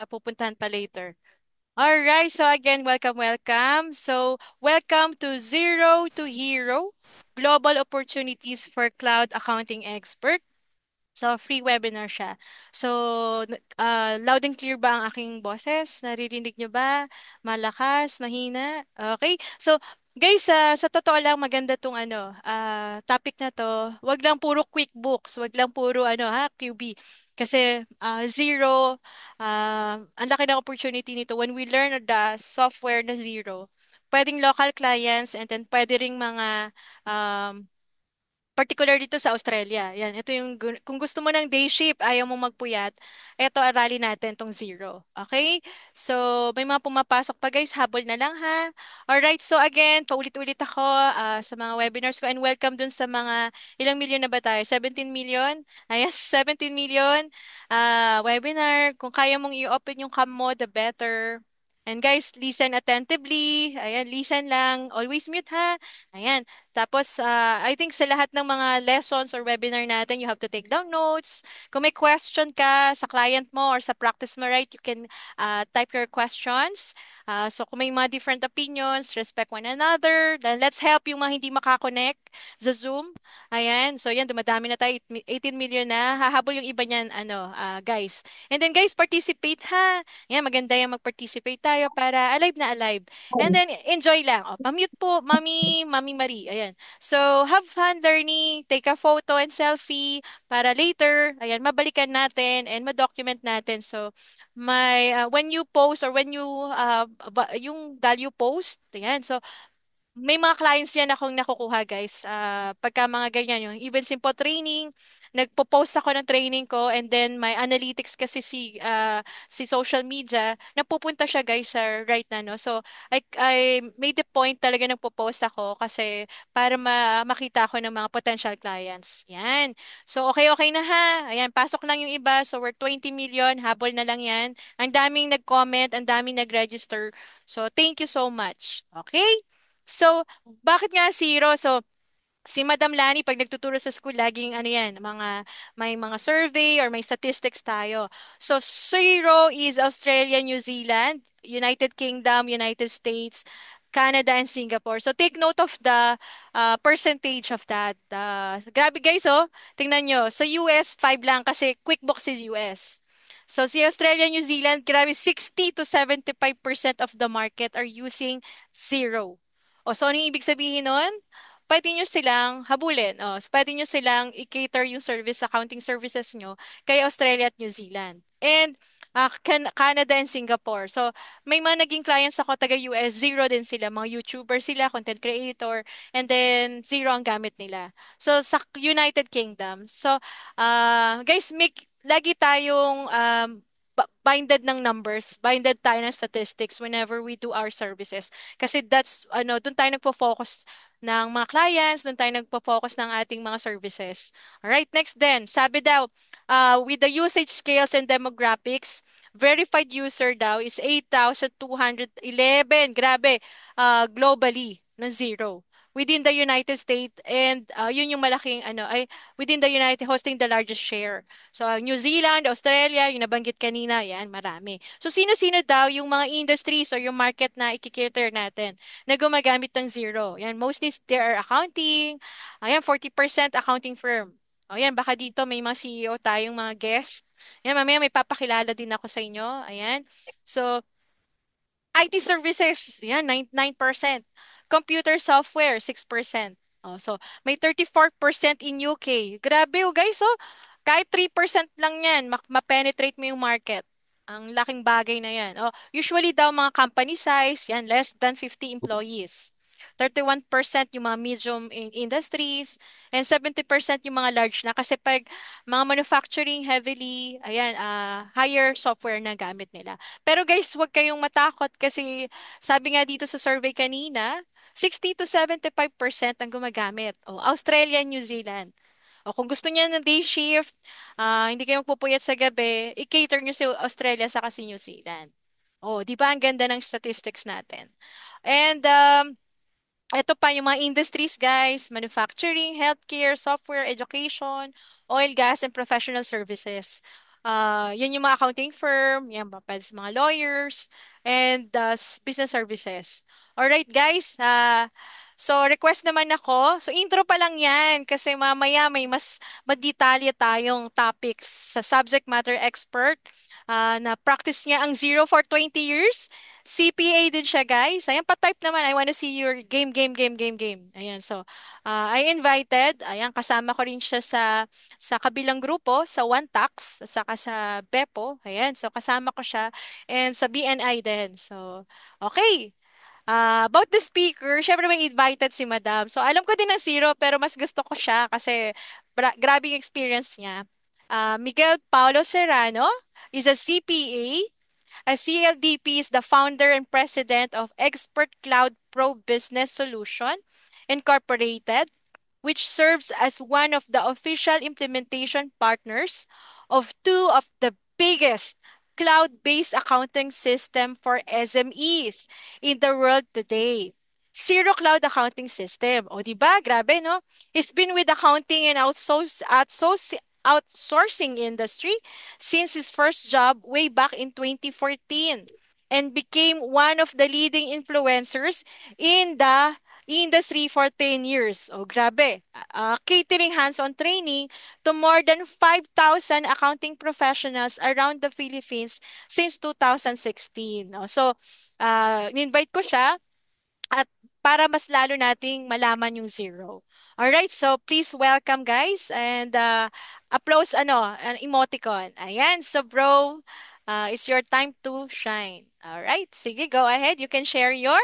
pupuntahan pa later. Alright, so again, welcome. So, welcome to Zero to Hero, Global Opportunities for Cloud Accounting Expert. So, free webinar siya. So, loud and clear ba ang aking boses? Naririnig nyo ba? Malakas? Mahina? Okay. So, guys, sa totoo lang, maganda tong topic na to. Wag lang puro QuickBooks. Wag lang puro QB. Kasi zero, ang laki ng opportunity nito. When we learn the software na zero, pwedeng local clients and then pwede ring mga um, particular dito sa Australia. Yan, ito yung kung gusto mo ng day shift, ayaw mo magpuyat, ito aralin natin tong zero. Okay? So, may mga pumapasok pa guys, habol na lang ha. Alright, so again, paulit-ulit ako sa mga webinars ko and welcome dun sa mga ilang milyon na ba tayo? 17 million? Ayan, 17 million webinar. Kung kaya mong i-open yung cam mo, the better. And guys, listen attentively. Ayan, listen lang. Always mute ha. Ayan. Tapos, I think sa lahat ng mga lessons or webinar natin, you have to take down notes. Kung may question ka sa client mo or sa practice mo, right, you can type your questions. So, kung may mga different opinions, respect one another. Then, let's help yung mga hindi makakonect sa Zoom. Ayan. So, yan, dumadami na tayo. 18 million na. Hahabol yung iba niyan, guys. And then, guys, participate ha. Yan, maganda yung mag-participate tayo para alive na alive. And then, enjoy lang. O, pamute po, Mami Marie. Ayan. So, have fun learning. Take a photo and selfie para later, ayan, mabalikan natin and ma-document natin. So, when you post or when you, yung value post, ayan. So, may mga clients yan akong nakukuha guys. Pagka mga ganyan yung even simple training, nagpo-post ako ng training ko and then my analytics kasi si social media, napupunta siya guys sa right na no. So I made the point talaga nagpo-post ako kasi para makita ako ng mga potential clients. Yan. So okay na ha. Ayan, pasok lang yung iba. So we're 20 million, habol na lang yan. Ang daming nag-comment, ang daming nag-register. So thank you so much. Okay? So, bakit nga zero? So, si Madam Lani, pag nagtuturo sa school, laging ano yan, may mga survey or may statistics tayo. So, zero is Australia, New Zealand, United Kingdom, United States, Canada, and Singapore. So, take note of the percentage of that. Grabe guys, oh. Tingnan nyo. Sa US, 5 lang kasi QuickBooks is US. So, si Australia, New Zealand, grabe, 60 to 75% of the market are using zero. O, so ano yung ibig sabihin nun? Pwede nyo silang habulin. O, so pwede nyo silang i-cater yung accounting services nyo kay Australia at New Zealand. And Canada and Singapore. So, may mga naging clients ako taga-US, zero din sila. Mga YouTuber sila, content creator, and then zero ang gamit nila. So, sa United Kingdom. So, guys, lagi tayong binded ng numbers, binded tayo ng statistics whenever we do our services. Kasi doon tayo nagpo-focus ng mga clients, doon tayo nagpo-focus ng ating mga services. Alright, next then, sabi daw, with the usage scales and demographics, verified user daw is 8,211. Grabe, globally, na zero. Within the United States and yun yung malaking within the United hosting the largest share. So, New Zealand, Australia, yung nabanggit kanina, yan, marami. So, sino-sino daw yung mga industries or yung market na ikikater natin na gumagamit ng zero? Yan, mostly they are accounting. Ayan, 40% accounting firm. O yan, baka dito may mga CEO tayong mga guest. Yan, mamaya may papakilala din ako sa inyo. Ayan. So, IT services, yan, 9%. Computer software, 6%. Oh, so, may 34% in UK. Grabe, oh, guys, oh. Kahit 3% lang yan, ma-penetrate mo yung market. Ang laking bagay na yan. Oh, usually daw mga company size, yan, less than 50 employees. 31% yung mga medium industries, and 70% yung mga large na. Kasi pag mga manufacturing heavily, ayan, higher software na gamit nila. Pero guys, huwag kayong matakot kasi sabi nga dito sa survey kanina, 60 to 75% ang gumagamit. O, Australia and New Zealand. O kung gusto niya ng day shift, hindi kayo magpupuyat sa gabi, i-cater nyo si Australia sa kasi New Zealand. O, di ba ang ganda ng statistics natin? And ito pa yung mga industries, guys. Manufacturing, healthcare, software, education, oil, gas, and professional services. Yan yung mga accounting firm, yan pa pwede sa mga lawyers, and business services. Alright guys, so request naman ako. So intro pa lang yan kasi mamaya may mas madetalye tayong topics sa subject matter expert na practice niya ang zero for 20 years. CPA din siya guys. Ayan, pa-type naman. I wanna see your game, game, game, game, game. Ayan, so I invited. Ayan, kasama ko rin siya sa kabilang grupo, sa One Tax, at saka sa Bepo. Ayan, so kasama ko siya. And sa BNI din. So, okay. About the speaker, syempre may invited si Madam. So, alam ko din ang zero, pero mas gusto ko siya kasi grabe yung experience niya. Miguel Paulo Serrano is a CPA. A CLDP is the founder and president of Expert Cloud Pro Business Solution Incorporated, which serves as one of the official implementation partners of two of the biggest cloud-based accounting system for SMEs in the world today. Zero Cloud Accounting System. O, di ba? Grabe, no? He's been with accounting and outsourcing industry since his first job way back in 2014 and became one of the leading influencers in the industry for 10 years. Oh, grabe. Catering hands-on training to more than 5,000 accounting professionals around the Philippines since 2016. Oh, so, in-invite ko siya at para mas lalo nating malaman yung zero. Alright, so please welcome guys and applause an emoticon. Ayan, so bro, it's your time to shine. Alright, sige, go ahead. You can share your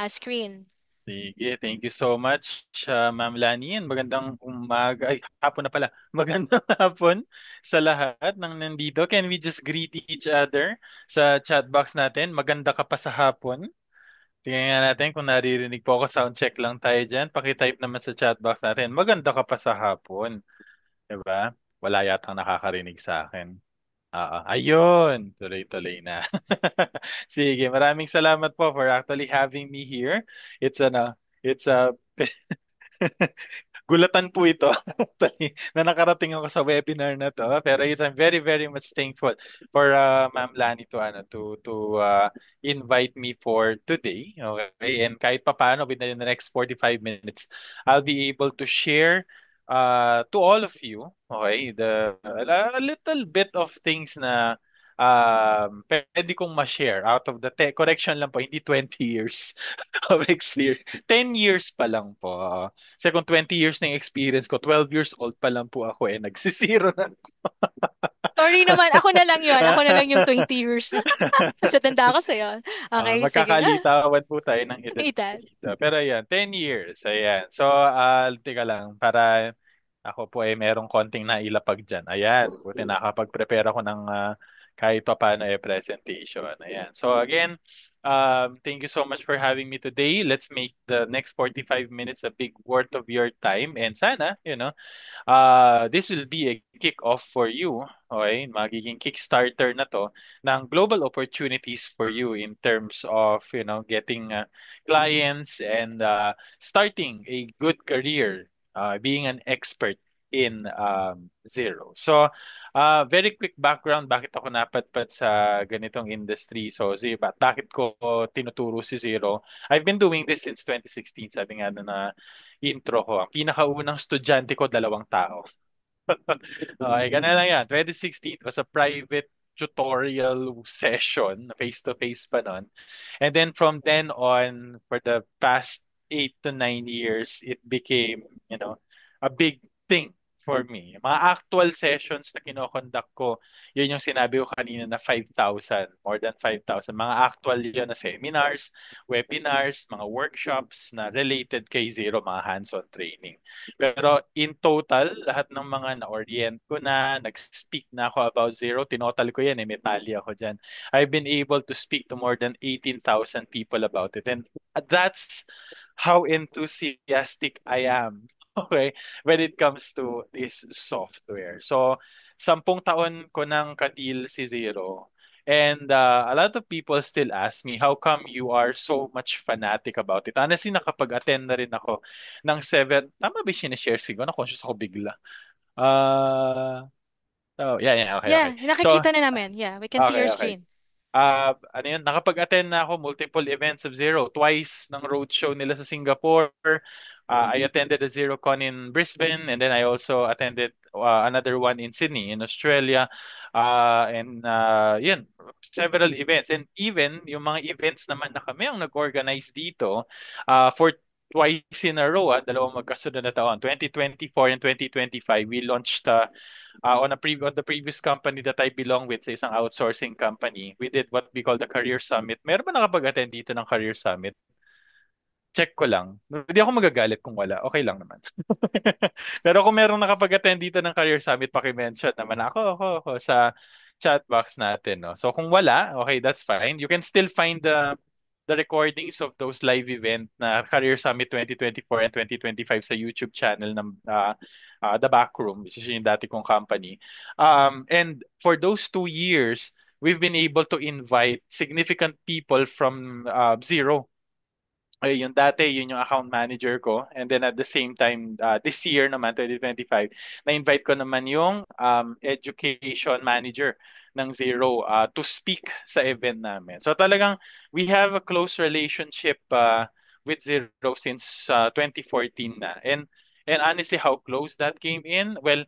screen. Sige, thank you so much, Ma'am Lani. And magandang umaga, ay, hapon na pala. Magandang hapon sa lahat ng nandito. Can we just greet each other sa chat box natin? Maganda ka pa sa hapon. Tingnan nga natin kung naririnig po ako. Sound check lang tayo dyan. Pakitype naman sa chat box natin. Maganda ka pa sa hapon. Diba? Wala yatang nakakarinig sa akin. Oo, ayun. Tuloy-tuloy na. Sige, maraming salamat po for actually having me here. It's it's a gulatan po ito na nakarating ako sa webinar na to. Pero I'm very, very much thankful for Ma'am Lani to, invite me for today. Okay? And kahit papaano, within the next 45 minutes, I'll be able to share to all of you, okay, a little bit of things na pwede kong ma-share out of the correction lang po, hindi 20 years of experience. 10 years pa lang po. Kasi kung 20 years na yung experience ko, 12 years old pa lang po ako nagsisiro na. Sorry naman, ako na lang yon. Ako na lang yung 20 years. Mas matanda ako sa'yo. Okay, sige. Magkakalitawan po tayo ng edad Itan. dito. Pero ayan, 10 years. Ayan. So, teka lang, para ako po ay merong konting nailapag dyan. Ayan, buti nakapag-prepare ako ng kahit pa paano presentation. Ayan. So again, thank you so much for having me today. Let's make the next 45 minutes a big worth of your time. And sana, this will be a kick-off for you, okay? Magiging kickstarter na to ng global opportunities for you in terms of, getting clients and starting a good career, being an expert in Zero. So, very quick background, bakit ako napadpad sa ganitong industry. So, bakit ko tinuturo si Zero? I've been doing this since 2016, sabi nga na intro ko. Ang pinakaunang estudyante ko, 2 tao. Okay, ganun lang yan. 2016 was a private tutorial session, face-to-face pa nun. And then from then on, for the past 8 to 9 years, it became, a big thing for me. Mga actual sessions na kinokonduct ko, yun yung sinabi ko kanina na 5,000, more than 5,000. Mga actual yun na seminars, webinars, mga workshops na related kay Zero, mga hands-on training. Pero in total, lahat ng mga na-orient ko nag-speak na ako about Zero, tinotal ko yan, may tally ako dyan. I've been able to speak to more than 18,000 people about it. And that's how enthusiastic I am. Okay, when it comes to this software. So, 10 taon ko nang kadil si Zero. And a lot of people still ask me, how come you are so much fanatic about it? Honestly, nakapag-attend na rin ako ng 7, tama ba yung sinishare siguro? Na-conscious ako bigla. Ah, Oh, yeah, yeah, okay, okay. Yeah, So, nakikita na namin. Yeah, we can see okay, your okay. screen. Ano yun, nakapag-attend na ako multiple events of Zero. Twice ng roadshow nila sa Singapore. I attended a ZeroCon in Brisbane, and then I also attended another one in Sydney, in Australia. And yun, several events. And even yung mga events naman na kami ang nag-organize dito for twice in a row, dalawang magkasunod na taon, 2024 and 2025, we launched on the previous company that I belong with, sa isang outsourcing company, we did what we call the Career Summit. Meron ba nakapag-attend dito ng Career Summit? Check ko lang. Hindi ako magagalit kung wala. Okay lang naman. Pero kung merong nakapag-attend dito ng Career Summit, paki-mention naman ako sa chat box natin, no? So kung wala, okay, that's fine. You can still find the recordings of those live event na Career Summit 2024 and 2025 sa YouTube channel ng The Backroom, which is yung dati kong company. And for those 2 years, we've been able to invite significant people from Zero. Ay, yung dati, yun yung account manager ko. And then at the same time, this year naman, 2025, na-invite ko naman yung education manager ng Zero to speak sa event namin. So talagang we have a close relationship with Zero since 2014 na. And honestly, how close that came in? Well,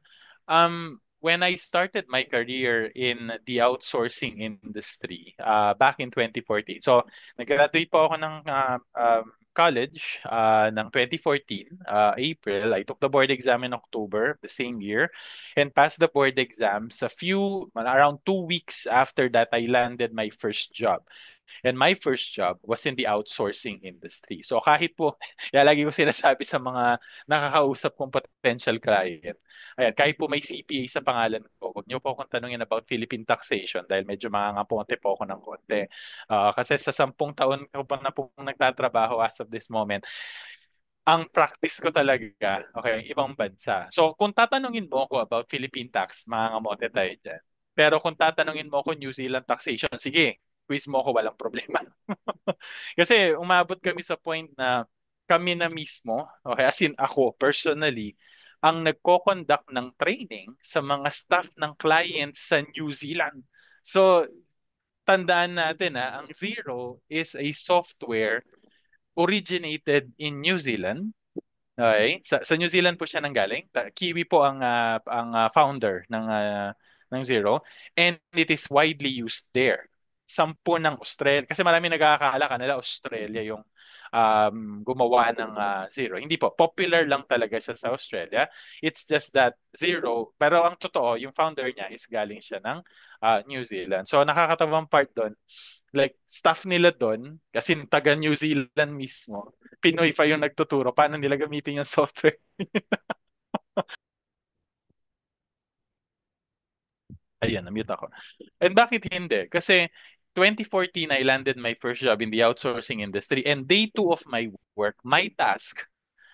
when I started my career in the outsourcing industry back in 2014. So nag-graduate po ako ng college ng 2014, April. I took the board exam in October the same year and passed the board exams around 2 weeks after that I landed my first job. And my first job was in the outsourcing industry. So kahit po, kaya lagi ko sinasabi sa mga nakakausap kong potential client, ayan, kahit po may CPA sa pangalan ko, huwag niyo po akong tanungin about Philippine taxation dahil medyo mangangaponte po ako ng konti. Kasi sa 10 taon ko pa na po nagtatrabaho as of this moment, ang practice ko talaga, okay, ibang bansa. So, kung tatanungin mo ako about Philippine tax, mangangamote tayo dyan. Pero kung tatanungin mo ako New Zealand taxation, sige, quiz mo ako, walang problema. Kasi umabot kami sa point na kami na mismo, okay, as in ako personally, ang nagko-conduct ng training sa mga staff ng clients sa New Zealand. So, tandaan natin ang Zero is a software originated in New Zealand. Okay. Sa New Zealand po siya nanggaling. Kiwi po ang founder ng Zero and it is widely used there. Sampu ng Australia kasi marami nag-aakala kanila Australia yung gumawa ng Zero. Hindi po, popular lang talaga siya sa Australia. It's just that Zero, pero ang totoo, yung founder niya is galing siya ng New Zealand. So nakakatawang part doon, like staff nila doon, kasi taga New Zealand mismo, Pinoy pa yung nagtuturo paano nila gamitin yung software. Ayan, na-mute ako. And bakit hindi? Kasi 2014, I landed my first job in the outsourcing industry and day two of my work, my task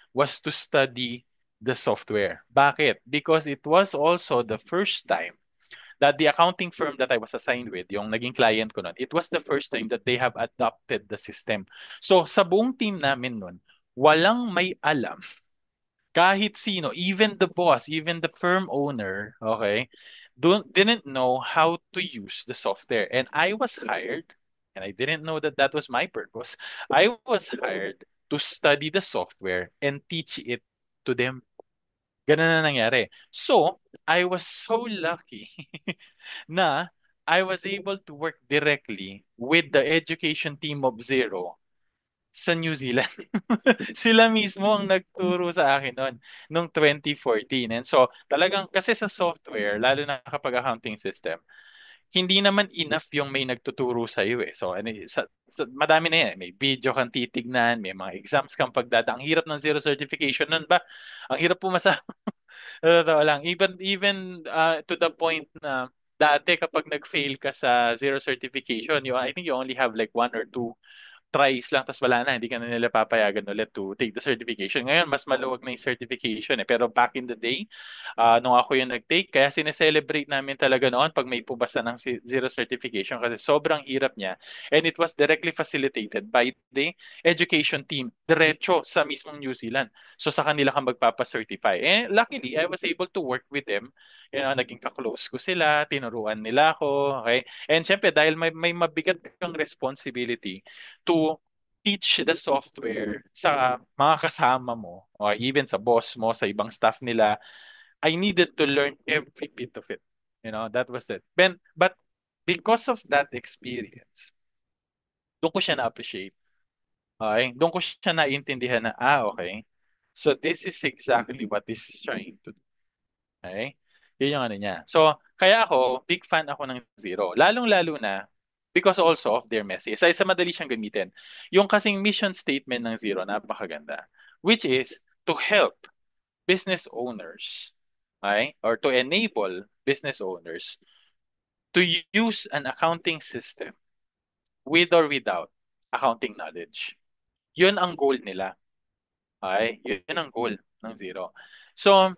was to study the software. Bakit? Because it was also the first time that the accounting firm that I was assigned with, yung naging client ko nun, it was the first time that they have adopted the system. So sa buong team namin nun, walang may alam kahit sino, even the boss, even the firm owner, okay, didn't know how to use the software. And I was hired, and I didn't know that that was my purpose. I was hired to study the software and teach it to them. Ganun na nangyari. So, I was so lucky na I was able to work directly with the education team of Zero sa New Zealand. Sila mismo ang nagturo sa akin noon, nung 2014. And so, talagang kasi sa software, lalo na kapag accounting system, hindi naman enough yung may nagtuturo sa iyo eh. So, madami na yan. May video kang titignan, may mga exams kang pagdada. Ang hirap ng zero certification nun ba? Ang hirap pumasa. Totoo lang. Even to the point na dati kapag nag-fail ka sa zero certification, I think you only have like one or two tries lang, tapos wala na, hindi ka na nila papayagan ulit to take the certification. Ngayon, mas maluwag na yung certification eh. Pero back in the day, nung ako yung nag-take, kaya sineselebrate namin talaga noon pag may pubasa ng zero certification kasi sobrang hirap niya. And it was directly facilitated by the education team, diretso sa mismong New Zealand. So sa kanila kang magpapa-certify. And luckily, I was able to work with them. Naging kaklose ko sila, tinuruan nila ako, okay? And syempre, dahil may mabigat kang responsibility to teach the software sa mga kasama mo or even sa boss mo, sa ibang staff nila, I needed to learn every bit of it. That was it. But because of that experience, doon ko siya na-appreciate. Okay? Doon ko siya naintindihan na, okay. So this is exactly what this is trying to do. Okay? Yun yung ano niya. So, kaya ako, big fan ako ng Zero. Lalong-lalo na because also of their message. Sa madali siyang gamitin. Yung kasing mission statement ng Zero, napakaganda. Which is to help business owners, okay? Or to enable business owners to use an accounting system with or without accounting knowledge. Yun ang goal nila. Okay? Yun ang goal ng Zero. So,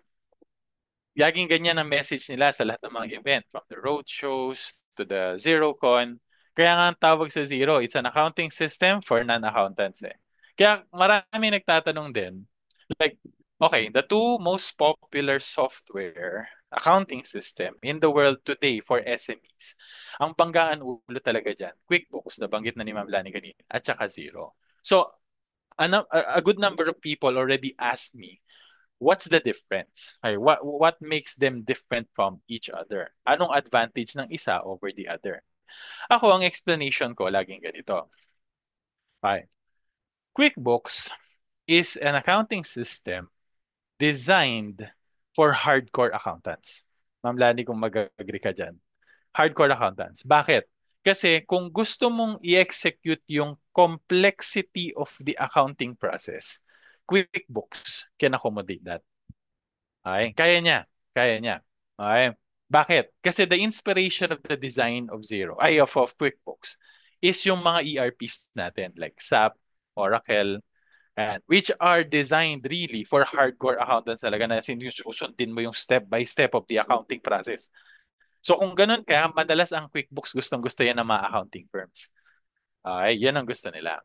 laging ganyan ang message nila sa lahat ng mga event, from the road shows to the ZeroCon. Kaya nga ang tawag sa Zero, it's an accounting system for non-accountants eh. Kaya marami nagtatanong din, like, okay, the two most popular software accounting system in the world today for SMEs, ang banggaan ulo talaga dyan, QuickBooks, nabanggit na ni Ma'am Lani kanina, at saka Zero. So, a good number of people already asked me, what's the difference? Ay, what makes them different from each other? Anong advantage ng isa over the other? Ako, ang explanation ko laging ganito. Okay. QuickBooks is an accounting system designed for hardcore accountants. Ma'am Lani, kung mag-agree ka dyan. Hardcore accountants. Bakit? Kasi kung gusto mong i-execute yung complexity of the accounting process, QuickBooks can accommodate that. Okay? Kaya niya. Kaya niya. Okay? Bakit? Kasi the inspiration of the design of of QuickBooks is yung mga ERPs natin like SAP, Oracle, and which are designed really for hardcore accountants talaga na susundin mo yung step by step of the accounting process. So kung ganun ka, madalas ang QuickBooks gustong-gusto yan ng mga accounting firms. Okay, yan ang gusto nila.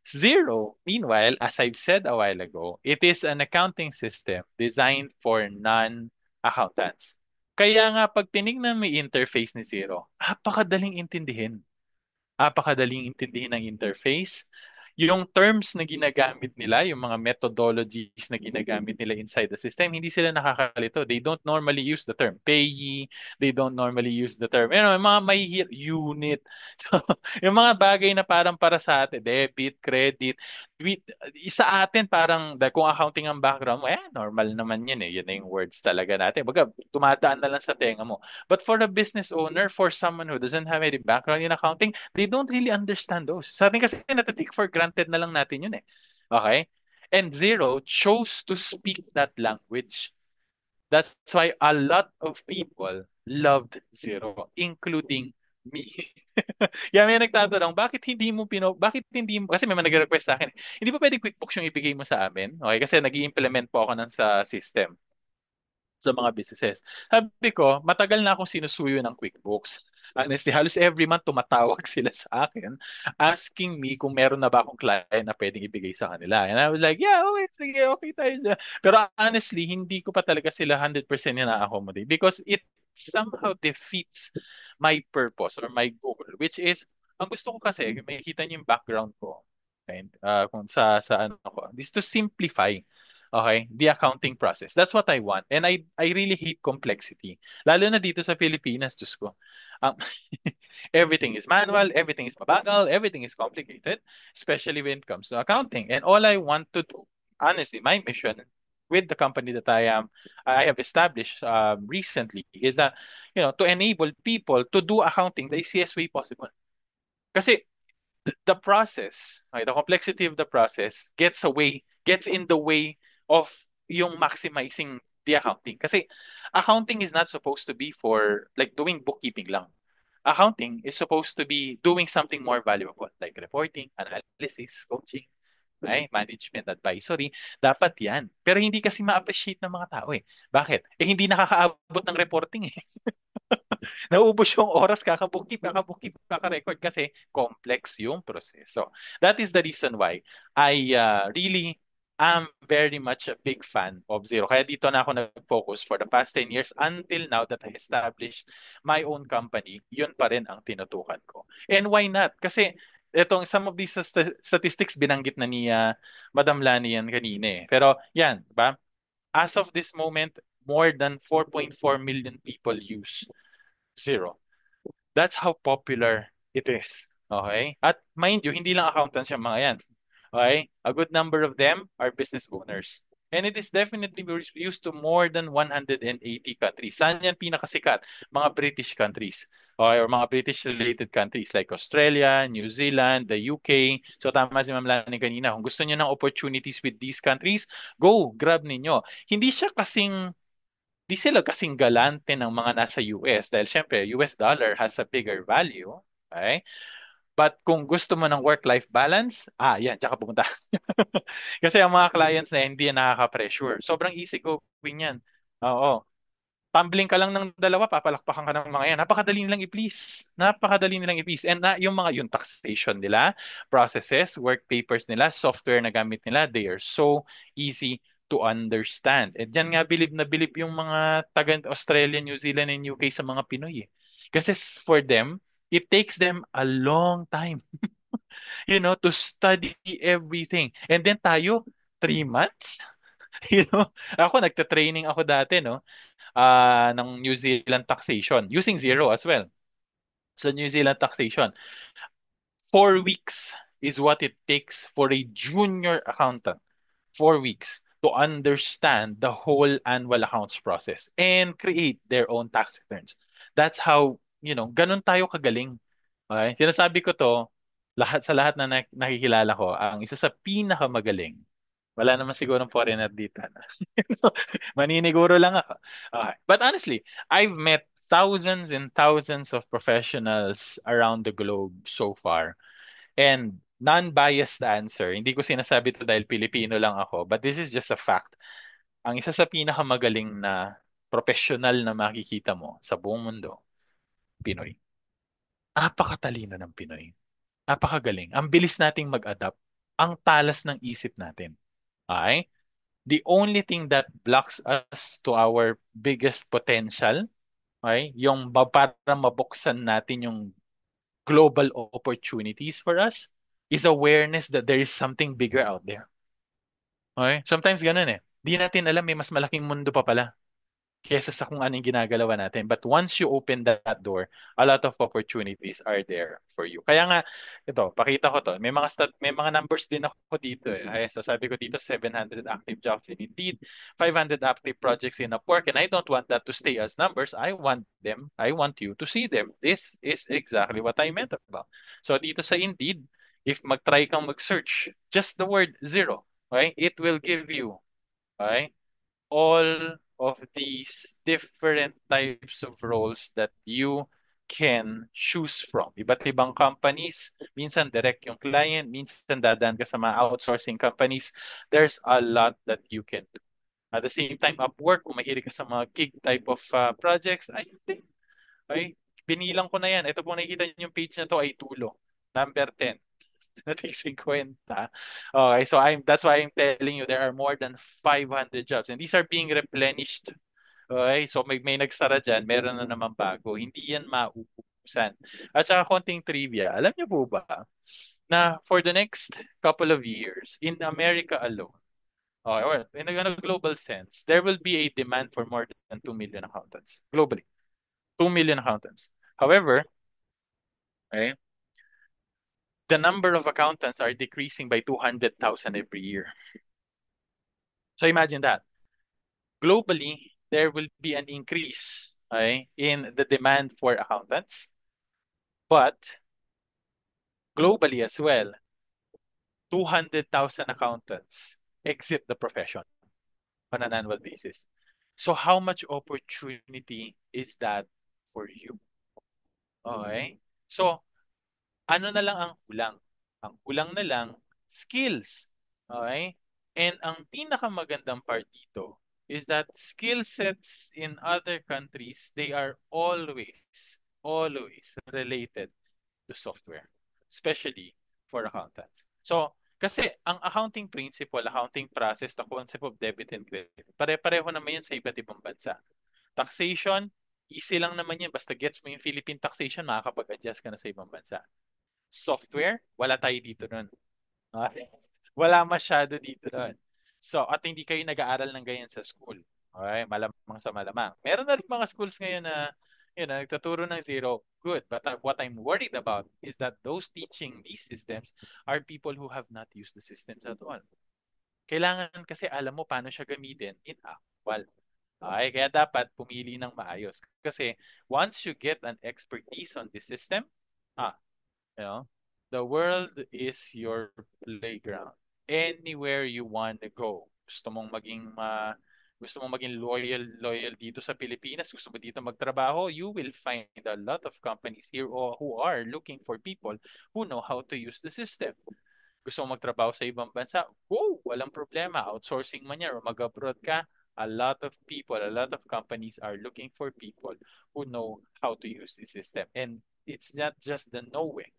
Zero, meanwhile, as I've said a while ago, it is an accounting system designed for non-accountants. Kaya nga pag tinignan mo yung interface ni Zero, napakadaling intindihin. Napakadaling intindihin ng interface. Yung terms na ginagamit nila, yung mga methodologies na ginagamit nila inside the system, hindi sila nakakalito. They don't normally use the term payee. They don't normally use the term, yung mga mahihir, unit. So, yung mga bagay na parang para sa atin, debit, credit, with, sa atin parang, dahil kung accounting ang background mo, normal naman yun eh. Yun na yung words talaga natin. Baga, tumataan na lang sa tenga mo. But for a business owner, for someone who doesn't have any background in accounting, they don't really understand those. Sa atin kasi natitake for granted na lang natin yun eh. Okay? And Zero chose to speak that language. That's why a lot of people loved Zero, including me. Kaya may nagtatanong, bakit hindi mo, kasi may mga nag-request sa akin, hindi ba pwede QuickBooks yung ibigay mo sa amin? Okay, kasi nag implement po ako ng sa system sa mga businesses. Sabi ko, matagal na akong sinusuyo ng QuickBooks. Honestly, halos every month tumatawag sila sa akin asking me kung meron na ba akong client na pwedeng ibigay sa kanila. And I was like, yeah, okay, sige, okay tayo dyan. Pero honestly, hindi ko pa talaga sila 100% na-accommodate because it somehow defeats my purpose or my goal, which is, ang gusto ko kasi, makikita niyo yung background ko, and kung sa ano ko, is to simplify. Okay, the accounting process. That's what I want. And I really hate complexity. Lalo na dito sa Pilipinas, Diyos ko. Um, everything is manual, everything is mabagal, everything is complicated, especially when it comes to accounting. And all I want to do, honestly, my mission with the company that I have established recently is that, to enable people to do accounting the easiest way possible. Kasi the process, okay, the complexity of the process gets in the way of yung maximizing the accounting. Kasi accounting is not supposed to be for like doing bookkeeping lang. accounting is supposed to be doing something more valuable like reporting, analysis, coaching, ay, management advisory, dapat yan. Pero hindi kasi ma-appreciate ng mga tao eh. Bakit? Eh hindi nakakaabot ng reporting eh. Nauubos yung oras kaka-record kasi complex yung proseso. That is the reason why I really am very much a big fan of Zero. Kaya dito na ako nag-focus for the past 10 years until now that I established my own company. Yun pa rin ang tinutukan ko. And why not? Kasi itong some of these statistics binanggit na ni Madam Lani yan kanina eh. Pero yan, ba? As of this moment, more than 4.4 million people use Zero. That's how popular it is. Okay? At mind you, hindi lang accountants yung mga yan. Okay? A good number of them are business owners. And it is definitely used to more than 180 countries. Saan yan pinakasikat? Mga British countries. Okay? Or mga British-related countries like Australia, New Zealand, the UK. So tama si Ma'am Lani kanina. Kung gusto niyo ng opportunities with these countries, go, grab ninyo. Hindi siya kasing di sila kasing galante ng mga nasa US dahil syempre US dollar has a bigger value. Okay? But kung gusto mo ng work-life balance, yan, tsaka pumunta. Kasi ang mga clients na hindi yan nakaka-pressure. Sobrang easy gawin yan. Oo. Tumbling ka lang ng dalawa, papalakpakan ka ng mga yan. Napakadali nilang i-please. Napakadali nilang i-please. And yung taxation nila, processes, work papers nila, software na gamit nila, they are so easy to understand. And dyan nga bilib na bilib yung mga taga Australia, New Zealand, and UK sa mga Pinoy eh. Kasi for them, it takes them a long time, to study everything. And then tayo, 3 months? You know, ako nagta-training ako dati, no? Ng New Zealand taxation using Zero as well. So New Zealand taxation, 4 weeks is what it takes for a junior accountant. 4 weeks to understand the whole annual accounts process and create their own tax returns. That's how, ganun tayo kagaling. Okay? Sinasabi ko to, sa lahat na nakikilala ko, ang isa sa pinakamagaling, wala naman siguro ng foreigner dito. Maniniguro lang ako. Okay. But honestly, I've met thousands and thousands of professionals around the globe so far. And non-biased answer, hindi ko sinasabi to dahil Pilipino lang ako, but this is just a fact. Ang isa sa pinakamagaling na professional na makikita mo sa buong mundo, Pinoy. Napakatalino ng Pinoy. Napakagaling. Ang bilis nating mag-adapt. Ang talas ng isip natin. Okay? The only thing that blocks us to our biggest potential, okay, yung para mabuksan natin yung global opportunities for us, is awareness that there is something bigger out there. Okay? Sometimes ganun eh. Di natin alam may mas malaking mundo pa pala kesa sa kung ano yung ginagalawa natin. But once you open that door, a lot of opportunities are there for you. Kaya nga, ito, pakita ko to. May mga numbers din ako dito eh. Ay, so sabi ko dito, 700 active jobs in Indeed, 500 active projects in Upwork, and I don't want that to stay as numbers. I want you to see them. This is exactly what I meant about. So dito sa Indeed, if mag-try kang mag-search, just the word zero, okay, it will give you, okay, all of these different types of roles that you can choose from. Iba't ibang companies, minsan direct yung client, minsan dadaan ka sa mga outsourcing companies. There's a lot that you can do. At the same time, Upwork, kung mahilig ka sa mga gig type of projects, I think, ay, binilang ko na yan. Ito po nakikita niyo yung page na to ay tulo. Number 10. Nating 50. Okay, so that's why I'm telling you there are more than 500 jobs and these are being replenished. Okay, so may nagsara dyan, meron na naman bago. Hindi yan mauubusan. At saka konting trivia, alam niyo po ba na for the next couple of years, in America alone, or in a global sense, there will be a demand for more than 2 million accountants globally. 2 million accountants. However, okay, the number of accountants are decreasing by 200,000 every year. So imagine that. Globally, there will be an increase, okay, in the demand for accountants, but globally as well, 200,000 accountants exit the profession on an annual basis. So how much opportunity is that for you? Okay? So, ano na lang ang kulang? Ang kulang na lang, skills. Okay? And ang pinakamagandang part dito is that skill sets in other countries, they are always related to software, especially for accountants. So, kasi ang accounting principle, accounting process, the concept of debit and credit, pare-pareho naman yan sa iba't ibang bansa. Taxation, easy lang naman yan. Basta gets mo yung Philippine taxation, makakapag-adjust ka na sa ibang bansa. Software, wala tayo dito nun. Okay? Wala masyado dito nun. So, at hindi kayo nag-aaral ng ganyan sa school. Okay? Malamang sa malamang. Meron na rin mga schools ngayon na nagtuturo ng zero. Good. But what I'm worried about is that those teaching these systems are people who have not used the systems at all. Kailangan kasi alam mo paano siya gamitin in actual. Okay? Kaya dapat pumili ng maayos. Kasi once you get an expertise on the system, ah, you know, the world is your playground. Anywhere you want to go. Gusto mong maging loyal dito sa Pilipinas, gusto mo dito magtrabaho, you will find a lot of companies here who are looking for people who know how to use the system. Gusto mo magtrabaho sa ibang bansa, go, walang problema. Outsourcing man yan or mag-abroad ka, a lot of companies are looking for people who know how to use the system. And it's not just the knowing,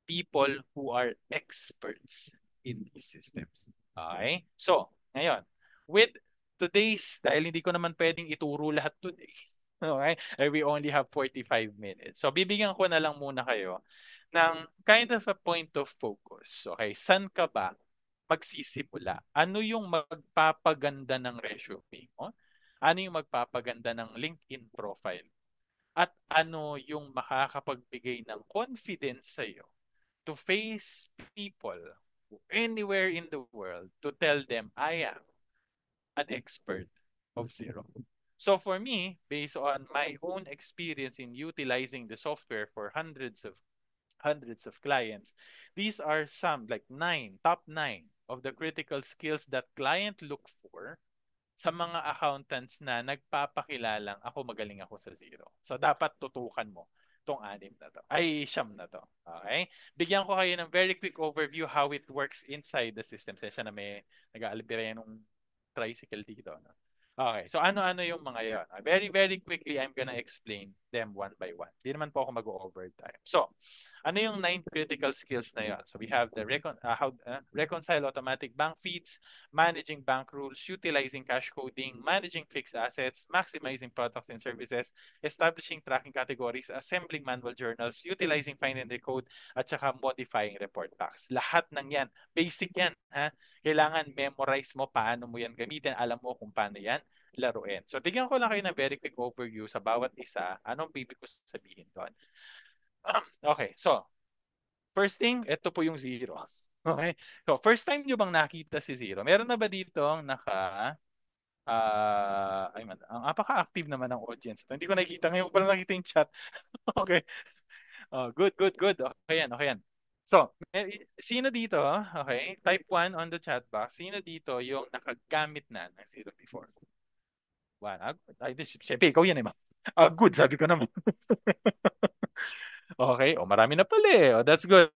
people who are experts in these systems. Okay? So, ngayon, with dahil hindi ko naman pwedeng ituro lahat today. Okay? We only have 45 minutes. So, bibigyan ko na lang muna kayo ng kind of a point of focus. Okay? San ka ba magsisimula? Ano yung magpapaganda ng resume mo? Ano yung magpapaganda ng LinkedIn profile? At ano yung makakapagbigay ng confidence sa'yo to face people anywhere in the world to tell them I am an expert of zero. So for me, based on my own experience in utilizing the software for hundreds of clients, these are some like top nine of the critical skills that client look for sa mga accountants na nagpapakilalang magaling ako sa zero. So dapat tutukan mo tong anim na to. Ay, siyam na to. Okay? Bigyan ko kayo ng very quick overview how it works inside the system. Sensya na may nag-aalipira nung tricycle dito. No? Okay, so ano-ano yung mga yon? Very, very quickly, I'm gonna explain them one by one. Di naman po ako mag-overtime. So, ano yung nine critical skills na yon? So, we have the reconcile automatic bank feeds, managing bank rules, utilizing cash coding, managing fixed assets, maximizing products and services, establishing tracking categories, assembling manual journals, utilizing find and decode, at saka modifying report packs. Lahat ng yan, basic yan. Ha? Kailangan memorize mo paano mo yan gamitin, alam mo kung paano yan laruin. So, bigyan ko lang kayo ng very quick overview sa bawat isa. Anong bibig ko sabihin doon? Okay, so, first thing, ito po yung zero. Okay? So, first time nyo bang nakita si zero? Meron na ba dito ay man, ang apaka-active naman ng audience. Ito, hindi ko nakikita ngayon, parang nakita yung chat. Okay. Oh, good, good, good. Okay yan, okay yan. So, sino dito, okay, type 1 on the chat box, sino dito yung nakagamit na ng zero before? One. Ay, siyempre, ikaw yan eh, ma'am. Good, sabi ko naman. Okay, marami na pala eh. That's good.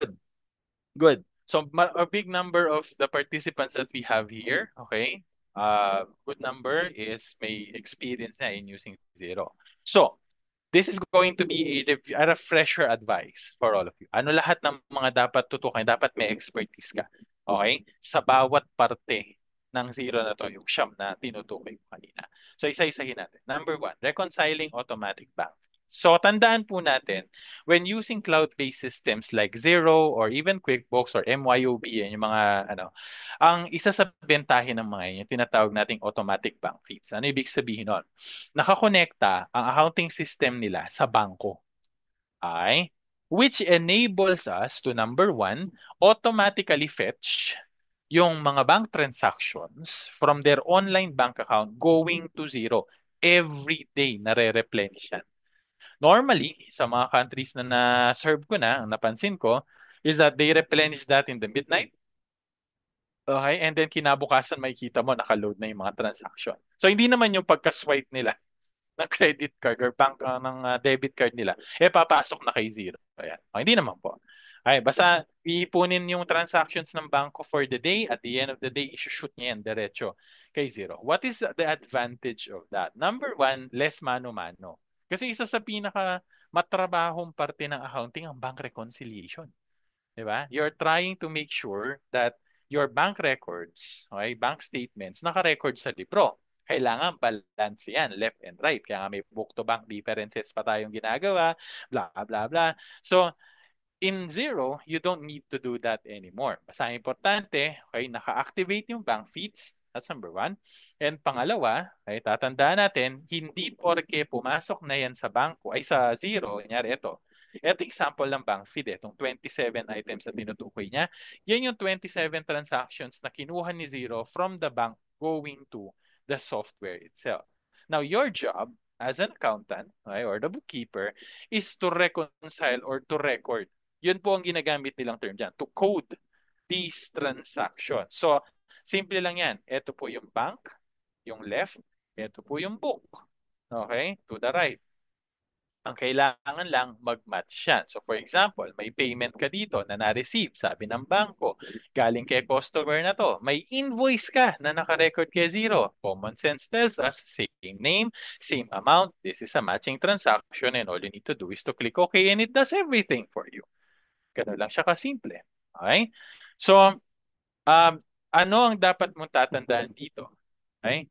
Good. So, a big number of the participants that we have here, okay, good number is may experience na in using zero. So, this is going to be a refresher advice for all of you. Ano lahat ng mga dapat tutukan? Dapat may expertise ka. Okay? Sa bawat parte ng zero na to, yung siyam na tinutukoy ko kanina. So, isa-isahin natin. Number one, reconciling automatic bank feeds. So, tandaan po natin, when using cloud-based systems like Xero or even QuickBooks or MYOB, yan yung mga, ang isa sa bentahin ng mga yun, yung tinatawag nating automatic bank feeds. Ano ibig sabihin nun? Nakakonekta ang accounting system nila sa bangko. Okay? Which enables us to, number one, automatically fetch yung mga bank transactions from their online bank account going to zero. Every day, nare-replenish yan. Normally, sa mga countries na na-serve ko na, ang napansin ko, is that they replenish that in the midnight. Okay? And then kinabukasan makikita mo nakaload na yung mga transaction. So, hindi naman yung pagka-swipe nila. ng credit card or ng debit card nila, papasok na kay zero. Ayan. Hindi naman po. Ay, basta iipunin yung transactions ng bangko for the day. At the end of the day, isushoot niya yan diretso kay zero. What is the advantage of that? Number one, less mano-mano. Kasi isa sa pinaka matrabahong parte ng accounting ang bank reconciliation. Di ba? You're trying to make sure that your bank records, okay, bank statements, naka-record sa libro. Kailangan balance yan, left and right. Kaya nga may book-to-bank differences pa tayong ginagawa, blah, blah, blah. So, in zero, you don't need to do that anymore. Basta ang importante, okay, naka-activate yung bank feeds. That's number one. And pangalawa, ay tatandaan natin, hindi porke pumasok na yan sa bangko, ay sa zero, kunyari ito. Ito example ng bank feed, itong 27 items na tinutukoy niya. Yan yung 27 transactions na kinuha ni Zero from the bank going to the software itself. Now, your job as an accountant, okay, or the bookkeeper is to reconcile or to record. Yun po ang ginagamit nilang term dyan, to code these transactions. So, simple lang yan. Ito po yung bank, yung left, ito po yung book. Okay? To the right. Ang kailangan lang mag-match yan. So for example, may payment ka dito na na-receive, sabi ng bangko, galing kay customer na to. May invoice ka na naka-record kay zero. Common sense tells us, same name, same amount, this is a matching transaction and all you need to do is to click OK and it does everything for you. Ganun lang siya kasimple. Okay? So, um, ano ang dapat mong tatandaan dito? Okay?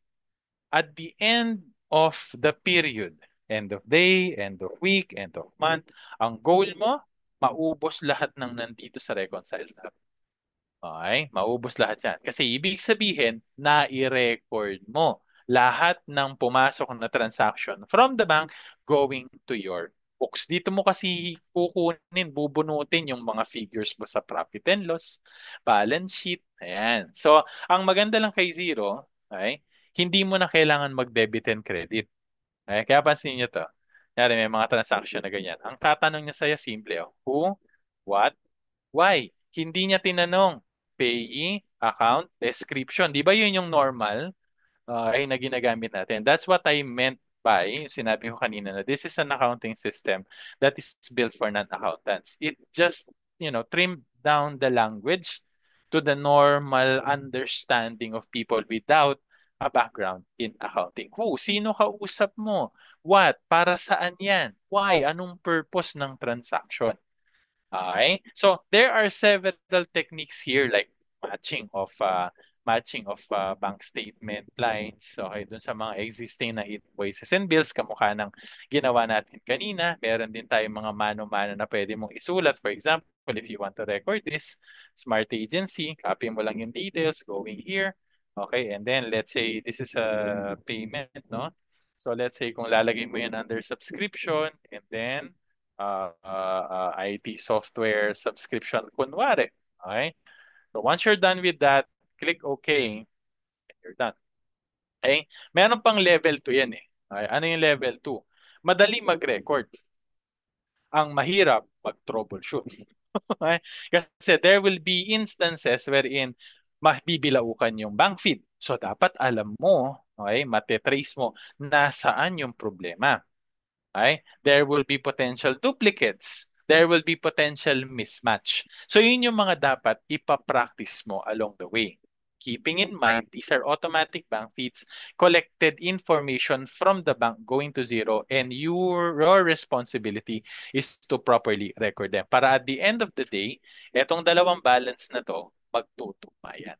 At the end of the period, end of day, end of week, end of month, ang goal mo, maubos lahat ng nandito sa reconcile tab. Okay? Maubos lahat yan. Kasi ibig sabihin, na-record mo lahat ng pumasok na transaction from the bank going to your books. Dito mo kasi kukunin, bubunutin yung mga figures mo sa profit and loss, balance sheet. Ayan. So, ang maganda lang kay Zero, okay, hindi mo na kailangan mag-debit and credit. Okay? Kaya pansin niyo to. Kaya may mga transaction na ganyan. Ang tatanong niya sa'yo, simple. Oh. Who, what, why? Hindi niya tinanong payee, account, description. Di ba yun yung normal ay na ginagamit natin? That's what I meant by, yung sinabi ko kanina na this is an accounting system that is built for non-accountants. It just, trimmed down the language to the normal understanding of people without a background in accounting. Who? Sino kausap mo? What? Para saan yan? Why? Anong purpose ng transaction? Okay? So there are several techniques here like matching of uh, matching of bank statement lines. Okay, dun sa mga existing na invoices and bills kamukha ng ginawa natin kanina. Meron din tayong mga mano-mano na pwede mong isulat. For example, if you want to record this, Smart Agency, copy mo lang yung details going here. Okay, and then let's say this is a payment, no? So let's say kung lalagay mo yan under subscription and then IT software subscription kunwari. Okay? So once you're done with that, click OK and you're done. Okay? Meron pang level 2 yan eh. Okay? Ano yung level 2? Madali mag-record. Ang mahirap mag-troubleshoot. Okay? Kasi there will be instances wherein mabibilaukan yung bank feed. So dapat alam mo, okay, matetrace mo nasaan yung problema. Okay? There will be potential duplicates. There will be potential mismatch. So yun yung mga dapat ipapractice mo along the way. Keeping in mind, these are automatic bank feeds, collected information from the bank going to zero, and your responsibility is to properly record them. Para at the end of the day, etong dalawang balance na to, magtutugma yan.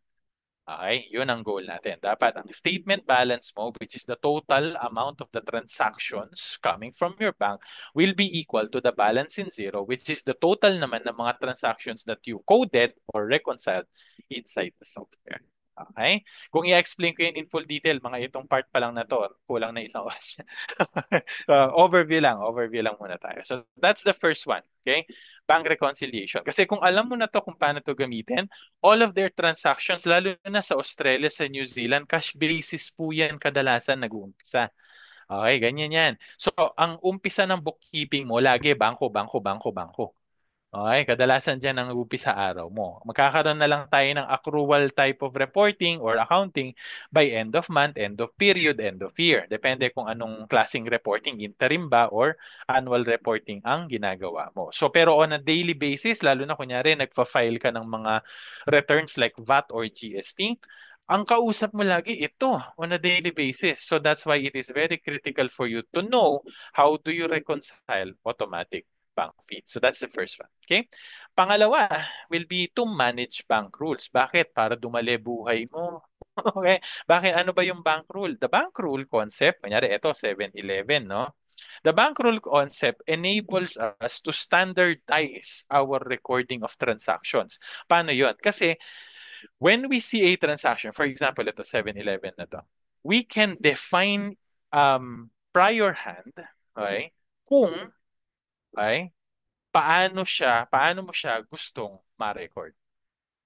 Okay, yun ang goal natin. Dapat ang statement balance mo, which is the total amount of the transactions coming from your bank, will be equal to the balance in zero, which is the total naman ng mga transactions that you coded or reconciled inside the software. Okay? Kung i-explain ko yun in full detail, mga itong part pa lang na to, kulang na isang oras. Overview lang muna tayo. So that's the first one. Okay? Bank reconciliation. Kasi kung alam mo na to kung paano to gamitin, all of their transactions, lalo na sa Australia, sa New Zealand, cash basis po yan kadalasan nag-uumpisa. Okay, ganyan yan. So, ang umpisa ng bookkeeping mo, lagi bangko, bangko, bangko, bangko. Okay, kadalasan dyan ang upis sa araw mo. Magkakaroon na lang tayo ng accrual type of reporting or accounting by end of month, end of period, end of year. Depende kung anong klaseng reporting, interim ba or annual reporting ang ginagawa mo. So pero on a daily basis, lalo na kunyari nagfa-file ka ng mga returns like VAT or GST, ang kausap mo lagi ito on a daily basis. So that's why it is very critical for you to know how do you reconcile automatic bank feed. So that's the first one. Okay? Pangalawa will be to manage bank rules. Bakit? Para dumali buhay mo. Okay? Bakit? Ano ba yung bank rule? The bank rule concept, kunyari ito, 7-Eleven, no? The bank rule concept enables us to standardize our recording of transactions. Paano yon? Kasi when we see a transaction, for example, ito 7-Eleven na to, we can define prior hand, okay, kung okay, paano mo siya gustong ma-record.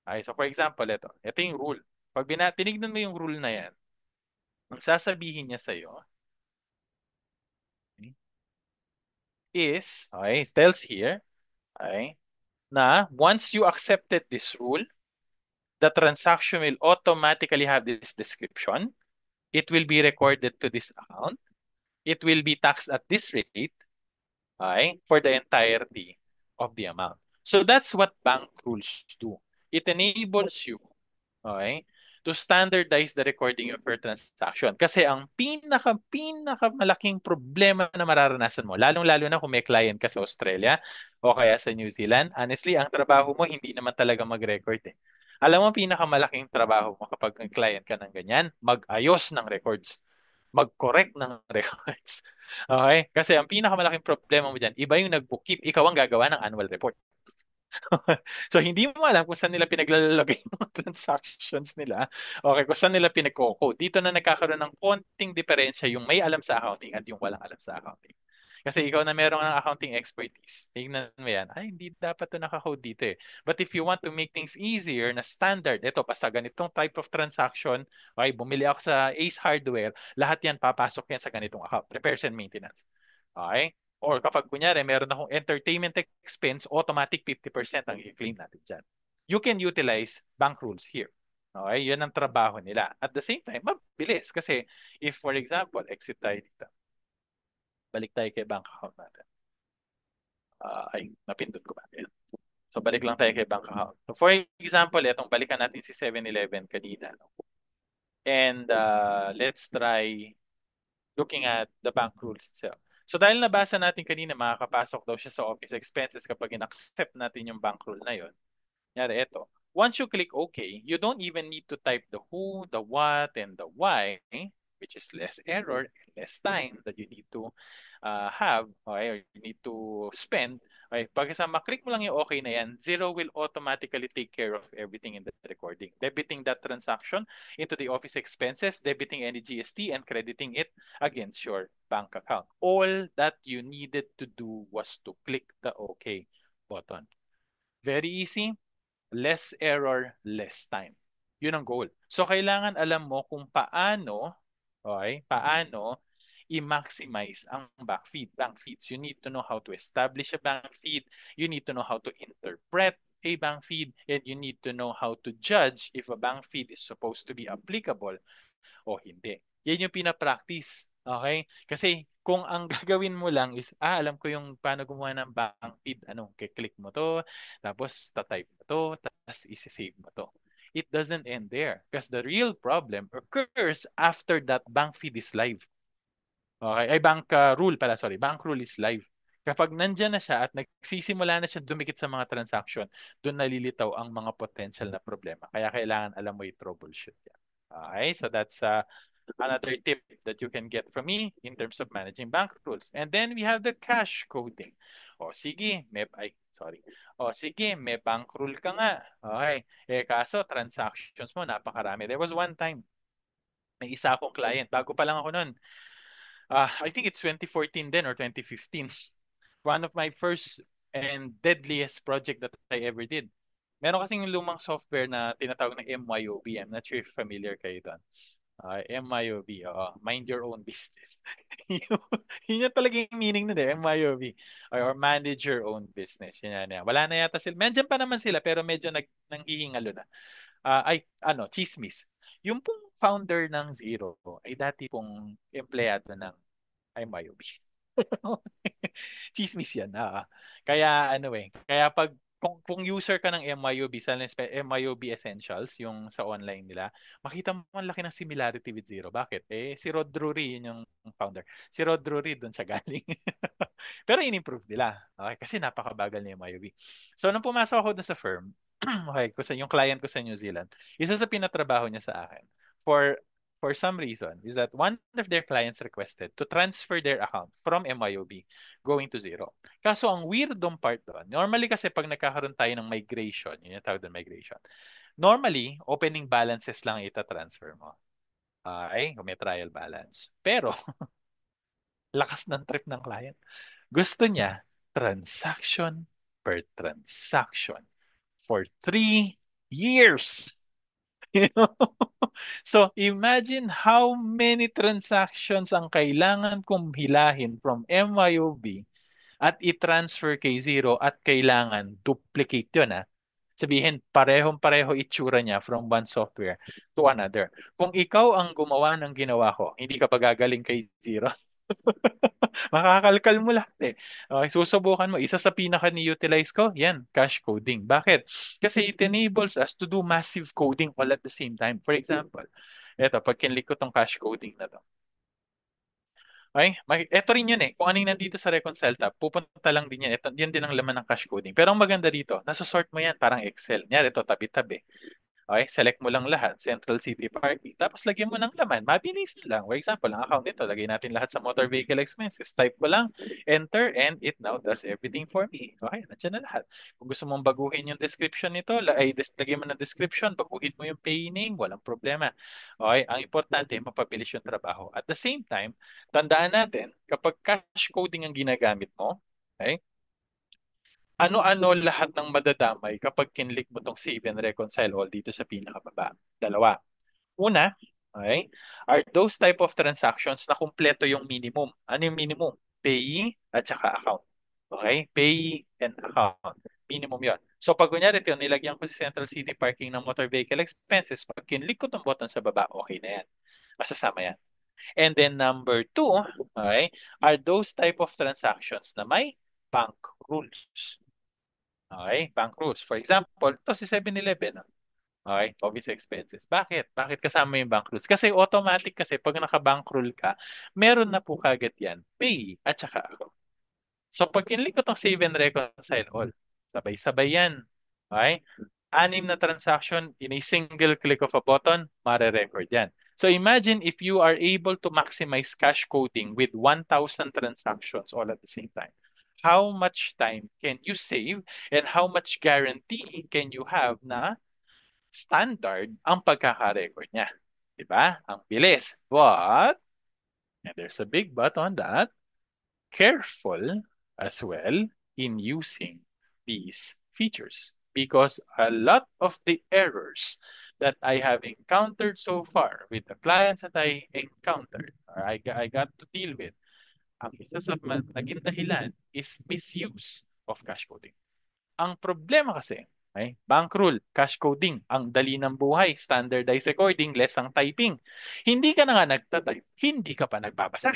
Okay, so for example, ito yung rule. Pag tinignan mo yung rule na yan, ang sasabihin niya sa'yo okay, is, okay, it tells here, okay, na once you accepted this rule, the transaction will automatically have this description. It will be recorded to this account. It will be taxed at this rate, okay, for the entirety of the amount. So that's what bank rules do. It enables you, okay, to standardize the recording of your transaction. Kasi ang pinaka malaking problema na mararanasan mo, lalong-lalo na kung may client ka sa Australia o kaya sa New Zealand, honestly, ang trabaho mo hindi naman talaga mag-record eh. Alam mo, pinakamalaking trabaho mo kapag may client ka ng ganyan, mag-ayos ng records, mag-correct ng records. Okay? Kasi ang pinakamalaking problema mo dyan, iba yung nag-bookkeep, ikaw ang gagawa ng annual report. So, hindi mo alam kung saan nila pinaglalagay yung mga transactions nila. Okay, kung saan nila pinagko-code. Dito na nagkakaroon ng konting diferensya yung may alam sa accounting at yung walang alam sa accounting. Kasi ikaw na meron ng accounting expertise, tingnan mo yan, ay, hindi dapat to nakakode dito eh. But if you want to make things easier na standard, ito, basta ganitong type of transaction, okay, bumili ako sa Ace Hardware, lahat yan papasok yan sa ganitong account, repairs and maintenance. Okay? Or kapag kunyari, meron akong entertainment expense, automatic 50% ang i-claim natin dyan. You can utilize bank rules here. Okay? Yun ang trabaho nila. At the same time, mabilis. Kasi if, for example, exit tayo dito. Balik tayo kay bank account natin. Ay, napindot ko ba? Ayan. So, balik lang tayo kay bank account. So, for example, itong balikan natin si 7-Eleven kanina. No? And let's try looking at the bank rules itself. So dahil nabasa natin kanina, makakapasok daw siya sa office expenses kapag in-accept natin yung bank rule na yon. Yari, eto. Once you click OK, you don't even need to type the who, the what, and the why, which is less error, less time that you need to have, okay, or you need to spend. Okay, pag sa maklik mo lang yung okay na yan, Zero will automatically take care of everything in the recording. Debiting that transaction into the office expenses, debiting any GST, and crediting it against your bank account. All that you needed to do was to click the OK button. Very easy, less error, less time. Yun ang goal. So, kailangan alam mo kung paano, okay, paano i-maximize ang bank feed. Bank feeds. You need to know how to establish a bank feed. You need to know how to interpret a bank feed. And you need to know how to judge if a bank feed is supposed to be applicable o hindi. Yan yung pinapractice. Okay? Kasi kung ang gagawin mo lang is, alam ko yung paano gumawa ng bank feed, anong kiklik mo to, tapos tatype mo to, tapos isi-save mo to. It doesn't end there because the real problem occurs after that bank feed is live. Okay? Ay, bank rule pala, sorry. Bank rule is live. Kapag nandyan na siya at nagsisimula na siya dumikit sa mga transaction, doon nalilitaw ang mga potential na problema. Kaya kailangan alam mo i-troubleshoot yan. Okay? So that's another tip that you can get from me in terms of managing bank rules. And then we have the cash coding. O sige, may bank rule ka nga. Okay. Kaso transactions mo napakarami. There was one time, may isa akong client. Bago pa lang ako noon. I think it's 2014 then or 2015. One of my first and deadliest project that I ever did. Meron kasing lumang software na tinatawag na MYOB. I'm not sure if familiar kayo doon. MYOB, oo. Mind your own business. Yun yun yung talaga yung meaning nun eh, MYOB. Or manage your own business. Yun yan, yan. Wala na yata sila. Medyo pa naman sila, pero medyo nanghihingalo na. Chismis. Yung pong founder ng Zero ay dati pong empleyado ng MYOB. Chismis yan. Kaya ano kaya kung user ka ng MYOB, sa MYOB Essentials, yung sa online nila, makita mo ang laki ng similarity with Zero. Bakit? Si Rod Drury, yun yung founder. Si Rod Drury, doon siya galing. Pero in-improve nila. Okay? Kasi napakabagal ni MYOB. So, nung pumasok ako dun sa firm, okay, yung client ko sa New Zealand, isa sa pinatrabaho niya sa akin, for for some reason, is that one of their clients requested to transfer their account from MYOB going to Zero. Kaso ang weirdong part doon, normally kasi pag nagkakaroon tayo ng migration, yun yung tawag doon migration, normally, opening balances lang ita-transfer mo. Ay, kung may trial balance. Pero, lakas ng trip ng client. Gusto niya, transaction per transaction for 3 years. You know? So, imagine how many transactions ang kailangan kong hilahin from MYOB at i-transfer kay Zero at kailangan duplicate yun, ha? Sabihin, parehong-pareho itsura niya from one software to another. Kung ikaw ang gumawa ng ginawa ko, hindi ka pa gagaling kay Zero. Makakalkal mo lahat eh. Okay, susubukan mo. Isa sa pinaka-ni-utilize ko, yan, cache coding. Bakit? Kasi it enables us to do massive coding all at the same time. For example, eto, pag kinlik ko tong cache coding na to, okay? Ito rin yun eh. Kung ano yung nandito sa Reconcile tab, pupunta lang din yan. Ito, yan din ang laman ng cache coding. Pero ang maganda dito, nasa-sort mo yan, parang Excel. Yan, ito, tabi-tabi. Okay, select mo lang lahat, Central City Parking. Tapos lagyan mo ng laman. Mabilis na lang. For example, ang account nito, lagay natin lahat sa motor vehicle expenses. Type ko lang, enter, and it now does everything for me. Okay, nandiyan na lahat. Kung gusto mong baguhin yung description nito, lagyan mo ng description, baguhin mo yung pay name, walang problema. Okay, ang importante, mapabilis yung trabaho. At the same time, tandaan natin, kapag cache coding ang ginagamit mo, okay, ano-ano lahat ng madadamay kapag kinlik mo tong save and reconcile all dito sa pinakababa? Dalawa. Una, okay, are those type of transactions na kumpleto yung minimum. Ano yung minimum? Payee at saka account. Okay? Payee and account. Minimum yon. So pag kunyari ito, nilagyan ko sa Central City Parking ng motor vehicle expenses, pag kinlik ko tong button sa baba, okay na yan. Masasama yan. And then number two, okay, are those type of transactions na may bank rules. Okay, bank rules. For example, ito si 7-Eleven. Okay, office expenses. Bakit? Bakit kasama yung bank rules? Kasi automatic kasi pag naka-bank rule ka, meron na po kagad yan. Pay at saka ako. So pag kinlik ko itong save and reconcile all, sabay-sabay yan. Okay? 6 na transaction in a single click of a button, mare-record yan. So imagine if you are able to maximize cache coding with 1,000 transactions all at the same time. How much time can you save and how much guarantee can you have na standard ang pagkaka-record niya? Diba? Ang bilis. But, and there's a big but on that, careful as well in using these features because a lot of the errors that I have encountered so far with the clients that I encountered or I got to deal with, ang isa sa naging dahilan is misuse of cache coding. Ang problema kasi, bank rule, cache coding, ang dali ng buhay, standardized recording, less ang typing. Hindi ka na nga nagtatype, hindi ka pa nagbabasa.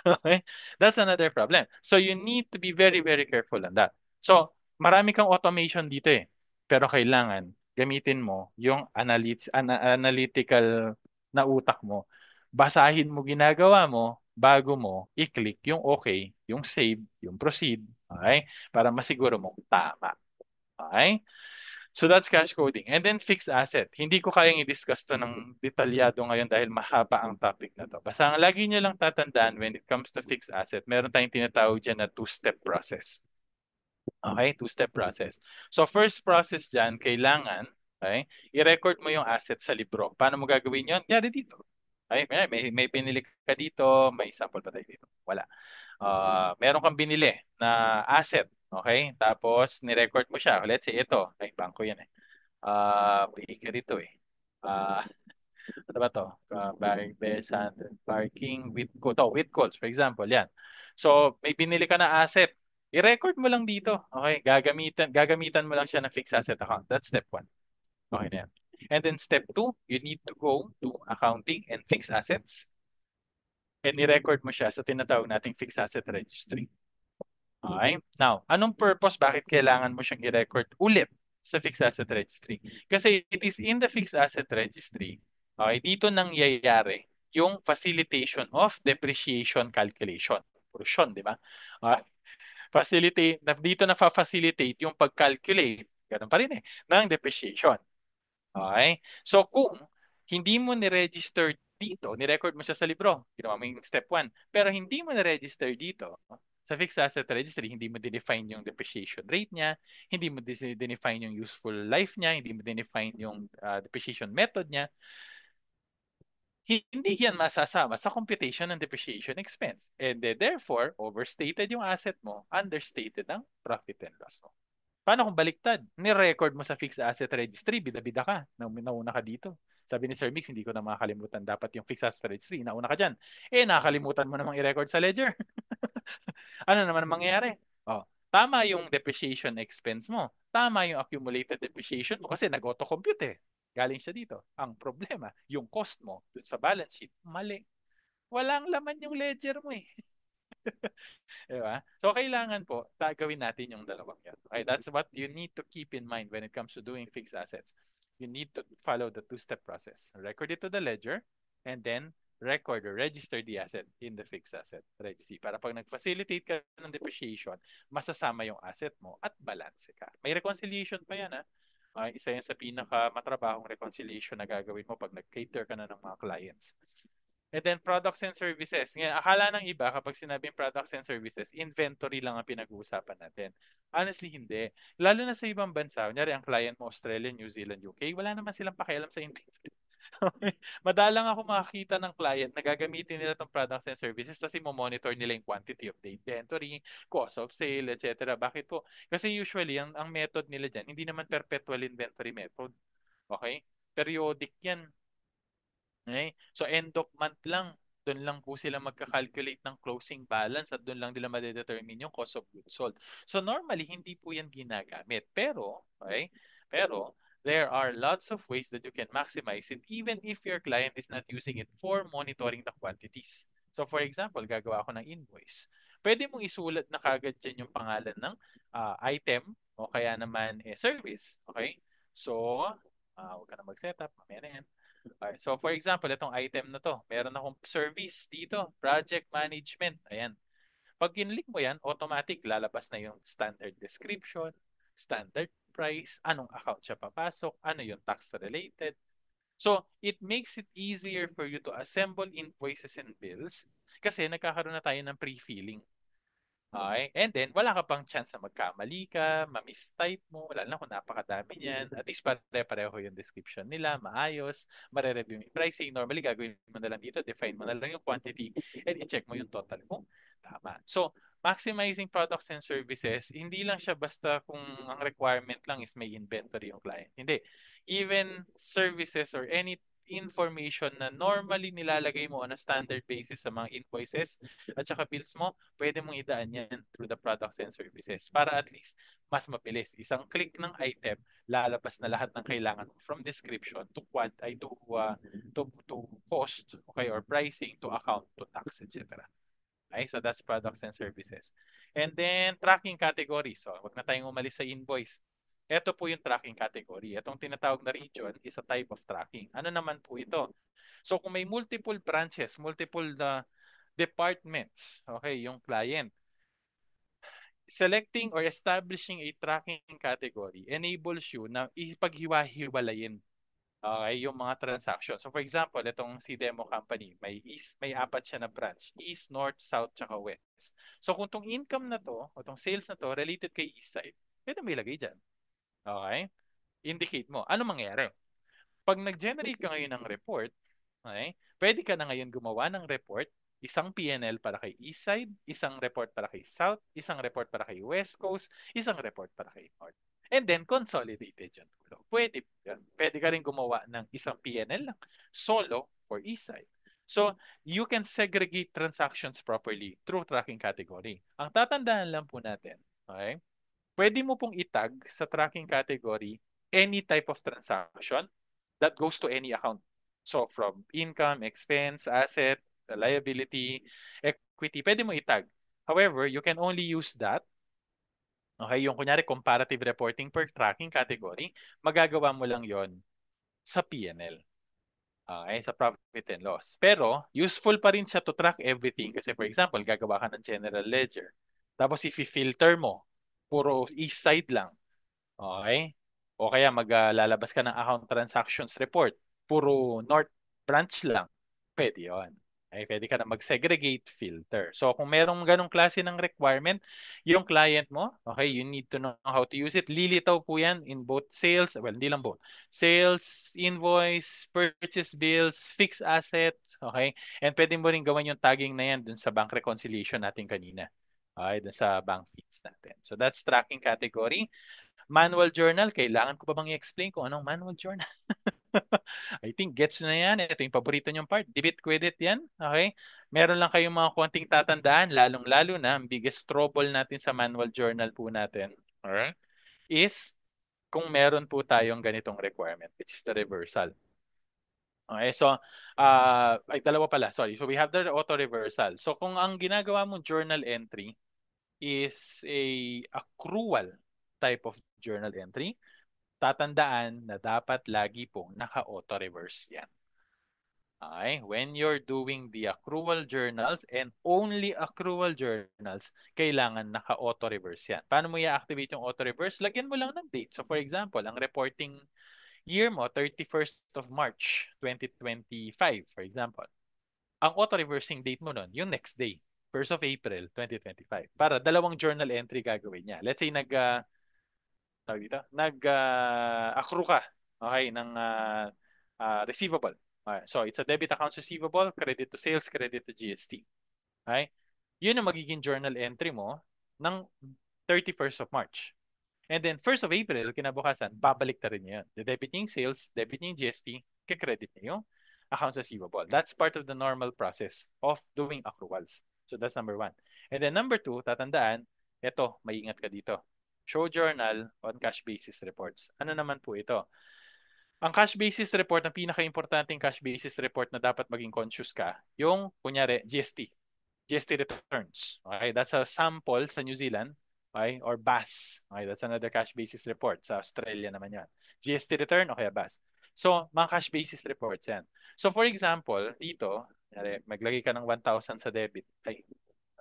Okay? That's another problem. So you need to be very, very careful on that. So, marami kang automation dito eh. Pero kailangan gamitin mo yung analytical na utak mo. Basahin mo ginagawa mo bago mo i-click yung okay, yung save, yung proceed. Okay? Para masiguro mo tama. Okay? So that's cache coding. And then fixed asset. Hindi ko kayang i-discuss to ng detalyado ngayon dahil mahaba ang topic na to. Basta ang lagi nyo lang tatandaan when it comes to fixed asset, meron tayong tinatawag dyan na two-step process. Okay? Two-step process. So first process dyan, kailangan, okay, i-record mo yung asset sa libro. Paano mo gagawin yun? Yari dito. Okay? May pinili ka dito, may sample pa tayo dito. Wala. Meron kang binili na asset. Okay? Tapos, ni-record mo siya. Let's say, ito. Ay, bangko yan eh. Bakery to eh. Ah, Ano ba to? Buying, best, parking, with code. Oh, with codes, for example, yan. So, may binili ka na asset. I-record mo lang dito. Okay, gagamitan mo lang siya ng fixed asset account. That's step one. Okay na yan. And then step two, you need to go to accounting and fixed assets. And i-record mo siya sa tinatawag nating fixed asset registry. Okay? Now, anong purpose? Bakit kailangan mo siyang i-record ulit sa fixed asset registry? Kasi it is in the fixed asset registry, okay, dito nangyayari yung facilitation of depreciation calculation. Portion, di ba? Okay? Dito na fa-facilitate yung pag-calculate, ganun pa rin ng depreciation. Okay? So kung hindi mo ni-register dito, ni-record mo siya sa libro, ginawa mo yung step one, pero hindi mo na-register dito, sa fixed asset registry, hindi mo define yung depreciation rate niya, hindi mo define yung useful life niya, hindi mo define yung depreciation method niya, hindi yan masasama sa computation ng depreciation expense. And therefore, overstated yung asset mo, understated ang profit and loss mo. Paano kung baliktad? Ni-record mo sa fixed asset registry, bida-bida ka, nauna ka dito. Sabi ni Sir Mix, hindi ko na makakalimutan. Dapat yung fixed asset registry, nauna ka dyan. Nakakalimutan mo namang i-record sa ledger. Ano naman ang mangyayari? Oh, tama yung depreciation expense mo. Tama yung accumulated depreciation mo kasi nag-auto-compute eh. Galing siya dito. Ang problema, yung cost mo dun sa balance sheet, mali. Walang laman yung ledger mo eh. Di ba? So, kailangan po, gawin natin yung dalawang yan. Okay, that's what you need to keep in mind when it comes to doing fixed assets. You need to follow the two-step process. Record it to the ledger, and then record or register the asset in the fixed asset registry. Para pag nag-facilitate ka ng depreciation, masasama yung asset mo at balance ka. May reconciliation pa yan, ha? Isa yan sa pinaka-matrabahong reconciliation na gagawin mo pag nag-cater ka na ng mga clients. And then products and services. Ngayon, akala ng iba kapag sinabing products and services, inventory lang ang pinag-uusapan natin. Honestly, hindi. Lalo na sa ibang bansa, kunyari ang client mo, Australia, New Zealand, UK, wala naman silang pakialam sa inventory. Madalang ako makakita ng client na gagamitin nila itong products and services kasi mo-monitor nila yung quantity of the inventory, cost of sale, etc. Bakit po? Kasi usually, ang method nila dyan, hindi naman perpetual inventory method. Okay? Periodic yan. Okay? So end of month lang, doon lang po sila magka-calculate ng closing balance at doon lang nila ma-determine yung cost of goods sold. So normally, hindi po yan ginagamit. Pero, okay? Pero, there are lots of ways that you can maximize it even if your client is not using it for monitoring the quantities. So for example, gagawa ako ng invoice. Pwede mong isulat na kagad dyan yung pangalan ng item o kaya naman service. Okay? So, huwag ka na mag-setup. Mamaya na yan. Okay. So for example, itong item na to, meron akong service dito, project management. Ayan. Pag kinlik mo yan, automatic lalabas na yung standard description, standard price, anong account siya papasok, ano yung tax related. So it makes it easier for you to assemble invoices and bills kasi nagkakaroon na tayo ng pre-filling. Okay? And then, wala ka pang chance na magkamali ka, ma-mistype mo, wala lang kung napakadami niyan. At least pare-pareho yung description nila, maayos, mare-review yung pricing. Normally, gagawin mo na lang dito, define mo na lang yung quantity, and i-check mo yung total mo. Tama. So, maximizing products and services, hindi lang siya basta kung ang requirement lang is may inventory yung client. Hindi. Even services or any information na normally nilalagay mo on a standard basis sa mga invoices at saka bills mo, pwede mong idaan yan through the products and services para at least mas mabilis. Isang click ng item, lalabas na lahat ng kailangan mo from description to cost, okay, or pricing to account to tax, etc. Okay, so that's products and services. And then tracking category. So, wag na tayong umalis sa invoice. Ito po yung tracking category. Itong tinatawag na region is a type of tracking. Ano naman po ito? So, kung may multiple branches, multiple departments, okay, yung client, selecting or establishing a tracking category enables you na ipaghiwa-hiwalayin, okay, yung mga transactions. So for example, itong si Demo Company, may apat siya na branch, East, North, South, tsaka West. So kung tong income na to, o tong sales na to, related kay East side, pwede mo ilagay dyan. Okay? Indicate mo. Ano mangyayari? Pag nag-generate ka ngayon ng report, okay, pwede ka na ngayon gumawa ng report, isang P&L para kay East Side, isang report para kay South, isang report para kay West Coast, isang report para kay North. And then, consolidated yung tulong. pwede, pwede ka rin gumawa ng isang PNL lang, solo for each side. So, you can segregate transactions properly through tracking category. Ang tatandaan lang po natin, okay? Pwede mo pong itag sa tracking category any type of transaction that goes to any account. So from income, expense, asset, liability, equity, pwede mo itag. However, you can only use that, okay, yung kunyari comparative reporting per tracking category, magagawa mo lang yon sa P&L. Okay, sa profit and loss. Pero, useful pa rin siya to track everything. Kasi for example, gagawa ka ng general ledger. Tapos i-filter mo, puro east side lang. Okay? O kaya maglalabas ka ng account transactions report. Puro North branch lang. Pwede yun. Ay, pwede ka na mag-segregate filter. So, kung merong ganong klase ng requirement, yung client mo, okay, you need to know how to use it. Lilitaw po yan in both sales, well, hindi lang both. Sales, invoice, purchase bills, fixed asset, okay? And pwede mo rin gawin yung tagging na yan dun sa bank reconciliation natin kanina. Okay, dun sa bank feeds natin. So, that's tracking category. Manual journal, kailangan ko pa bang i-explain kung anong manual journal? I think gets na yan. Ito yung paborito niyong part. Debit credit yan. Okay? Meron lang kayong mga konting tatandaan, lalong-lalo na ang biggest trouble natin sa manual journal po natin. Alright? Is kung meron po tayong ganitong requirement, which is the reversal. Okay, so ay dalawa pala, sorry. So we have the auto reversal. So kung ang ginagawa mong journal entry is a accrual type of journal entry, tatandaan na dapat lagi pong naka-auto reverse yan. Okay? When you're doing the accrual journals and only accrual journals, kailangan naka-auto reverse yan. Paano mo i-activate yung auto reverse? Lagyan mo lang ng date. So for example, ang reporting year mo, 31st of March 2025, for example. Ang auto reversing date mo nun, yung next day, 1st of April 2025. Para dalawang journal entry gagawin niya. Let's say tawag dito, accrue ka, okay, ng receivable. Okay. So, it's a debit accounts receivable, credit to sales, credit to GST. Okay? Yun ang magiging journal entry mo ng 31st of March. And then, 1st of April, kinabukasan, babalik na rin niya yun. Debit niya yung sales, debit niya yung GST, kikredit niya yung accounts receivable. That's part of the normal process of doing accruals. So, that's number one. And then, number two, tatandaan, eto, maingat ka dito. Show journal on cash basis reports. Ano naman po ito? Ang cash basis report, ang pinaka-importanting cash basis report na dapat maging conscious ka, yung, kunyari, GST. GST returns. Okay, that's a sample sa New Zealand, okay, or BAS. Okay, that's another cash basis report. Sa Australia naman yan. GST return, okay, BAS. So, mga cash basis reports yan. So, for example, dito, maglagay ka ng 1,000 sa debit. Ay,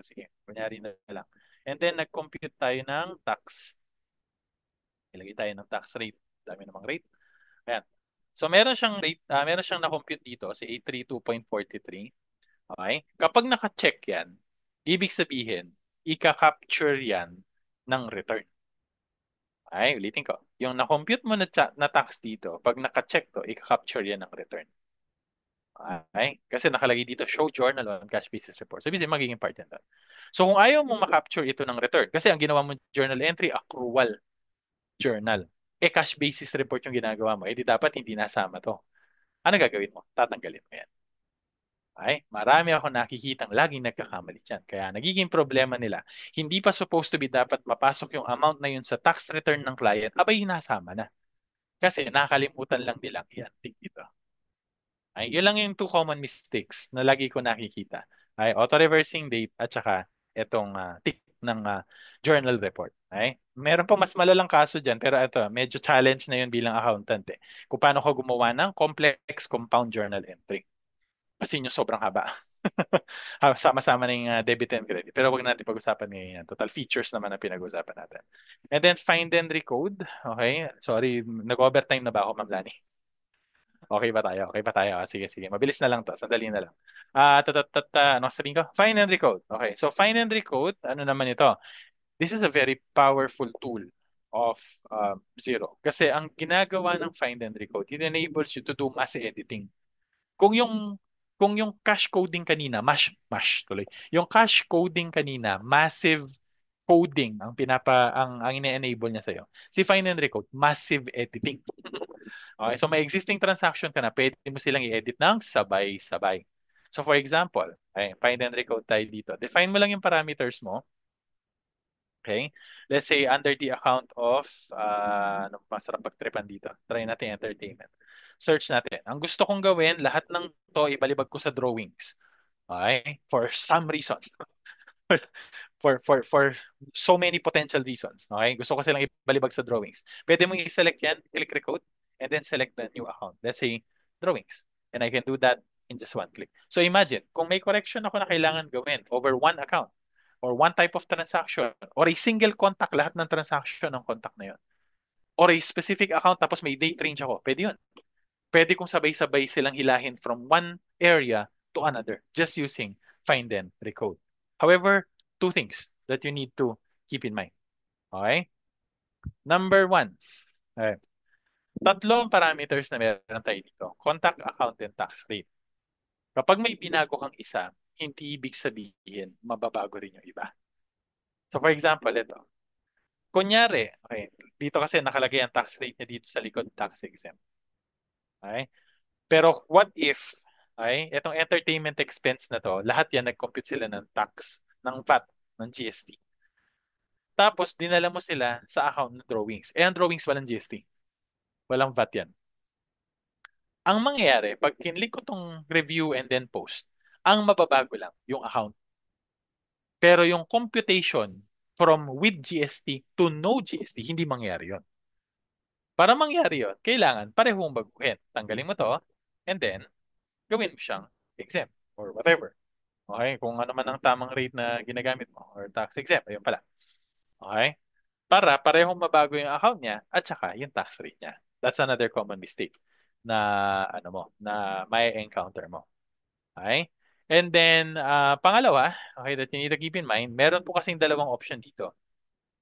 sige, kunyari na lang. And then, nag-compute tayo ng tax. Ilagay tayo ng tax rate. Dami namang rate. Ayan. So, meron siyang na-compute dito, si 832.43. Okay? Kapag naka-check yan, ibig sabihin, ika-capture yan ng return. Ay, ulitin ko. Yung na-compute mo na tax dito, pag naka-check to, ika-capture yan ng return. Okay? Kasi nakalagay dito, show journal on cash basis report. So, ibig sabihin, magiging part yan doon. So, kung ayaw mong ma-capture ito ng return, kasi ang ginawa mo journal entry, accrual journal. Cash basis report yung ginagawa mo, di dapat hindi nasama to. Ano gagawin mo? Tatanggalin mo yan. Ay, marami ako nakikitang laging nagkakamali dyan. Kaya nagiging problema nila, hindi pa supposed to be dapat mapasok yung amount na yun sa tax return ng client, abay nasama na. Kasi nakalimutan lang nilang i-antik dito. Ay, yun lang yung two common mistakes na lagi ko nakikita. Ay, auto-reversing date at saka itong tick ng journal report. Ay, meron pa mas malalang kaso dyan, pero ito, medyo challenge na yun bilang accountant eh. Kung paano ko gumawa ng complex compound journal entry. Kasi yung sobrang haba. Sama-sama na yung debit and credit. Pero wag natin pag-usapan ngayon yan. Total features naman ang pinag-usapan natin. And then find and recode. Okay. Sorry, nag-overtime na ba ako, Ma'am Lani? Okay ba tayo? Okay ba tayo? Sige, sige. Mabilis na lang to. Sandali na lang. Ano sabihin ko? Find and recode. Okay. So find and recode, ano naman ito? This is a very powerful tool of Xero. Kasi ang ginagawa ng find and recode, it enables you to do mass editing. Kung yung kung yung cache coding kanina, mash tuloy. Yung cache coding kanina, massive coding ang ine-enable niya sa iyo. Si Find and Recode, massive editing. Okay, so may existing transaction ka na, pwede mo silang i-edit ng sabay-sabay. So for example, okay, find and recode tayo dito. Define mo lang yung parameters mo. Okay? Let's say under the account of, ano masarap pagtripan dito. Try natin entertainment. Search natin. Ang gusto kong gawin, lahat ng to ibalibag ko sa drawings. Okay? For some reason. For so many potential reasons. Okay? Gusto ko silang ibalibag sa drawings. Pwede mo i-select yan, click recode, and then select the new account. Let's say, drawings. And I can do that in just one click. So imagine, kung may correction ako na kailangan gawin over one account, or one type of transaction, or a single contact, lahat ng transaction ng contact na yun, or a specific account, tapos may date range ako, pwede yun. Pwede kong sabay-sabay silang hilahin from one area to another just using find and recode. However, two things that you need to keep in mind. Okay? Number one, okay. Tatlong parameters na meron tayo dito. Contact, account, and tax rate. Kapag may binago kang isa, hindi ibig sabihin mababago rin yung iba. So for example, ito. Kunyari, okay, dito kasi nakalagay ang tax rate niya dito sa likod, tax exempt. Okay? Pero what if, okay, itong entertainment expense na to, lahat yan nag-compute sila ng tax, ng VAT, ng GST. Tapos, dinala mo sila sa account ng drawings. Eh, ang drawings walang GST. Walang VAT yan. Ang mangyayari, pag kinlik ko tong review and then post, ang mababago lang yung account. Pero yung computation from with GST to no GST, hindi mangyayari yon. Para mangyari yon, kailangan parehong baguhin. Tanggalin mo to, and then, gawin mo siyang exempt or whatever. Okay? Kung ano man ang tamang rate na ginagamit mo or tax exempt, ayun pala. Okay? Para parehong mabago yung account niya at saka yung tax rate niya. That's another common mistake na ano mo, na may encounter mo. Okay? And then, pangalawa, okay, that you need to keep in mind, meron po kasing dalawang option dito.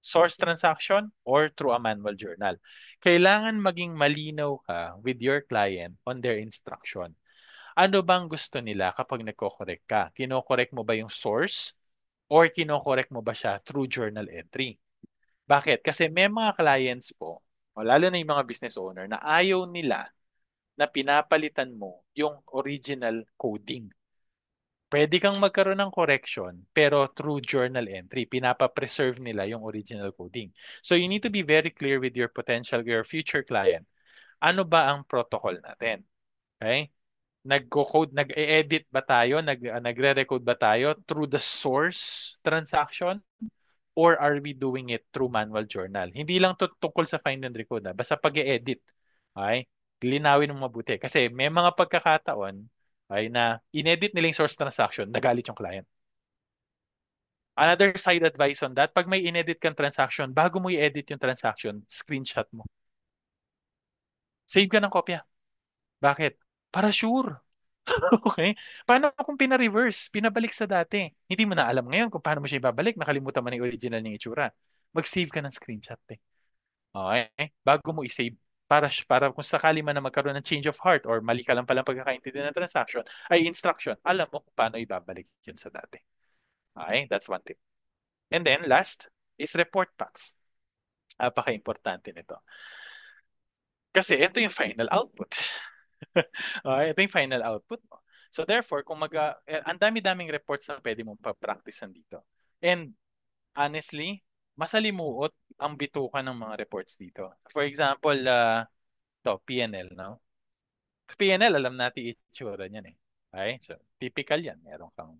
Source transaction or through a manual journal. Kailangan maging malinaw ka with your client on their instruction. Ano bang gusto nila kapag nagko-correct ka? Kino-correct mo ba yung source or kino-correct mo ba siya through journal entry? Bakit? Kasi may mga clients po, o lalo na yung mga business owner, na ayaw nila na pinapalitan mo yung original coding. Pwede kang magkaroon ng correction, pero through journal entry, pinapa-preserve nila yung original coding. So you need to be very clear with your potential, your future client. Ano ba ang protocol natin? Okay? Nagko-code, nag-edit ba tayo, nagre-recode ba tayo through the source transaction or are we doing it through manual journal? Hindi lang to tungkol sa find and recode, basta pag-edit. Okay? Linawin mo mabuti. Kasi may mga pagkakataon ay na inedit nila yung source transaction, nagalit yung client. Another side advice on that, pag may inedit kang transaction, bago mo i-edit yung transaction, screenshot mo. Save ka ng kopya. Bakit? Para sure. Okay? Paano kung pina-reverse, pinabalik sa dati? Hindi mo na alam ngayon kung paano mo siya ibabalik, nakalimutan mo na yung original niyang itsura. Mag-save ka ng screenshot eh. Okay? Bago mo i-save. Para kung sakali man na magkaroon ng change of heart or mali ka lang palang pagkakaintindi ng transaction, ay instruction, alam mo kung paano ibabalik yun sa dati. Okay? That's one tip. And then last is report packs. Napaka-importante nito. Kasi ito yung final output. Okay, ito yung final output mo. So therefore, kung ang dami-daming reports na pwede mong pa-practicean dito. And honestly, masalimuot ang bituka ng mga reports dito. For example, to P&L, no? P&L, alam natin itsura niyan eh. Okay? So, typical yan. Meron kang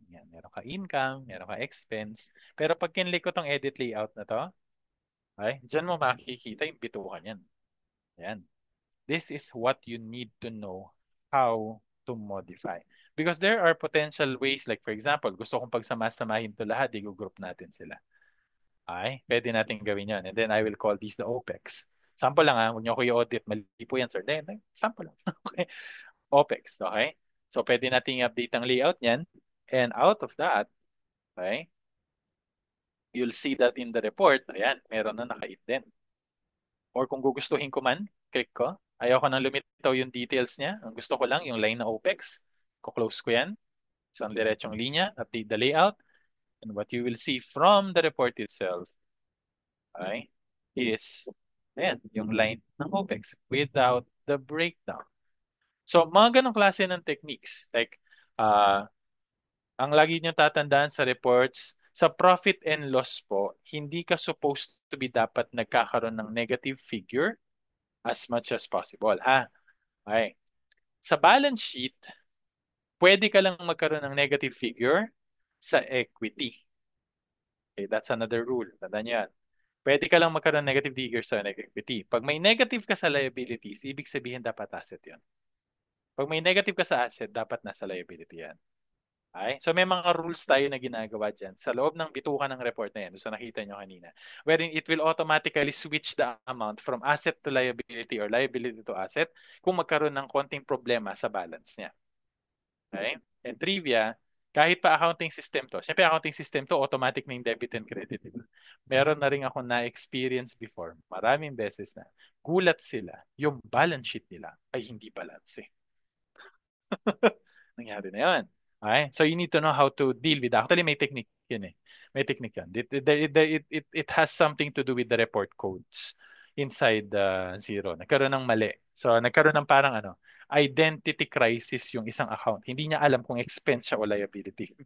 income, meron kang expense. Pero pag kinlik ko tong edit layout na to, okay, dyan mo makikita yung bituka niyan. Yan. This is what you need to know how to modify. Because there are potential ways, like for example, gusto kong pagsama-samahin to lahat, i-group natin sila. Ay, pwede natin gawin yan. And then I will call these the OPEX. Sample lang ha, huwag niyo ako i-audit. Mali po yan, sir. Then, sample lang. Okay? OPEX, okay? So, pwede natin i-update ang layout niyan. And out of that, okay, you'll see that in the report, ayan, meron na naka-indent. Or kung gugustuhin ko man, click ko. Ayaw ko nang lumitaw yung details niya. Ang gusto ko lang, yung line na OPEX. Ko-close ko yan. Isang diretsong linya, update the layout. And what you will see from the report itself, okay, is, ayan, yung line ng OPEX without the breakdown. So, mga ganong klase ng techniques. Like, uh, ang lagi nyo tatandaan sa reports, sa profit and loss po, hindi ka supposed to be dapat nagkakaroon ng negative figure as much as possible. Ha? Okay. Sa balance sheet, pwede ka lang magkaroon ng negative figure sa equity. Okay, that's another rule. Tandaan nyo yan. Pwede ka lang magkaroon ng negative figure sa equity. Pag may negative ka sa liabilities, ibig sabihin dapat asset yun. Pag may negative ka sa asset, dapat nasa liability yan. Okay? So may mga rules tayo na ginagawa dyan sa loob ng bitukan ng report na yan. So nakita nyo kanina. Wherein it will automatically switch the amount from asset to liability or liability to asset kung magkaroon ng konting problema sa balance niya. Okay? And trivia, kahit pa accounting system to, syempre accounting system to, automatic na yung debit and credit. Diba? Meron na rin ako na-experience before, maraming beses na, gulat sila, yung balance sheet nila ay hindi balance eh. Nangyari na yun. Okay? So you need to know how to deal with that. Actually, may technique yun eh. May technique yan. It has something to do with the report codes inside the zero. Nagkaroon ng mali. So nagkaroon ng parang ano, identity crisis yung isang account. Hindi niya alam kung expense siya o liability.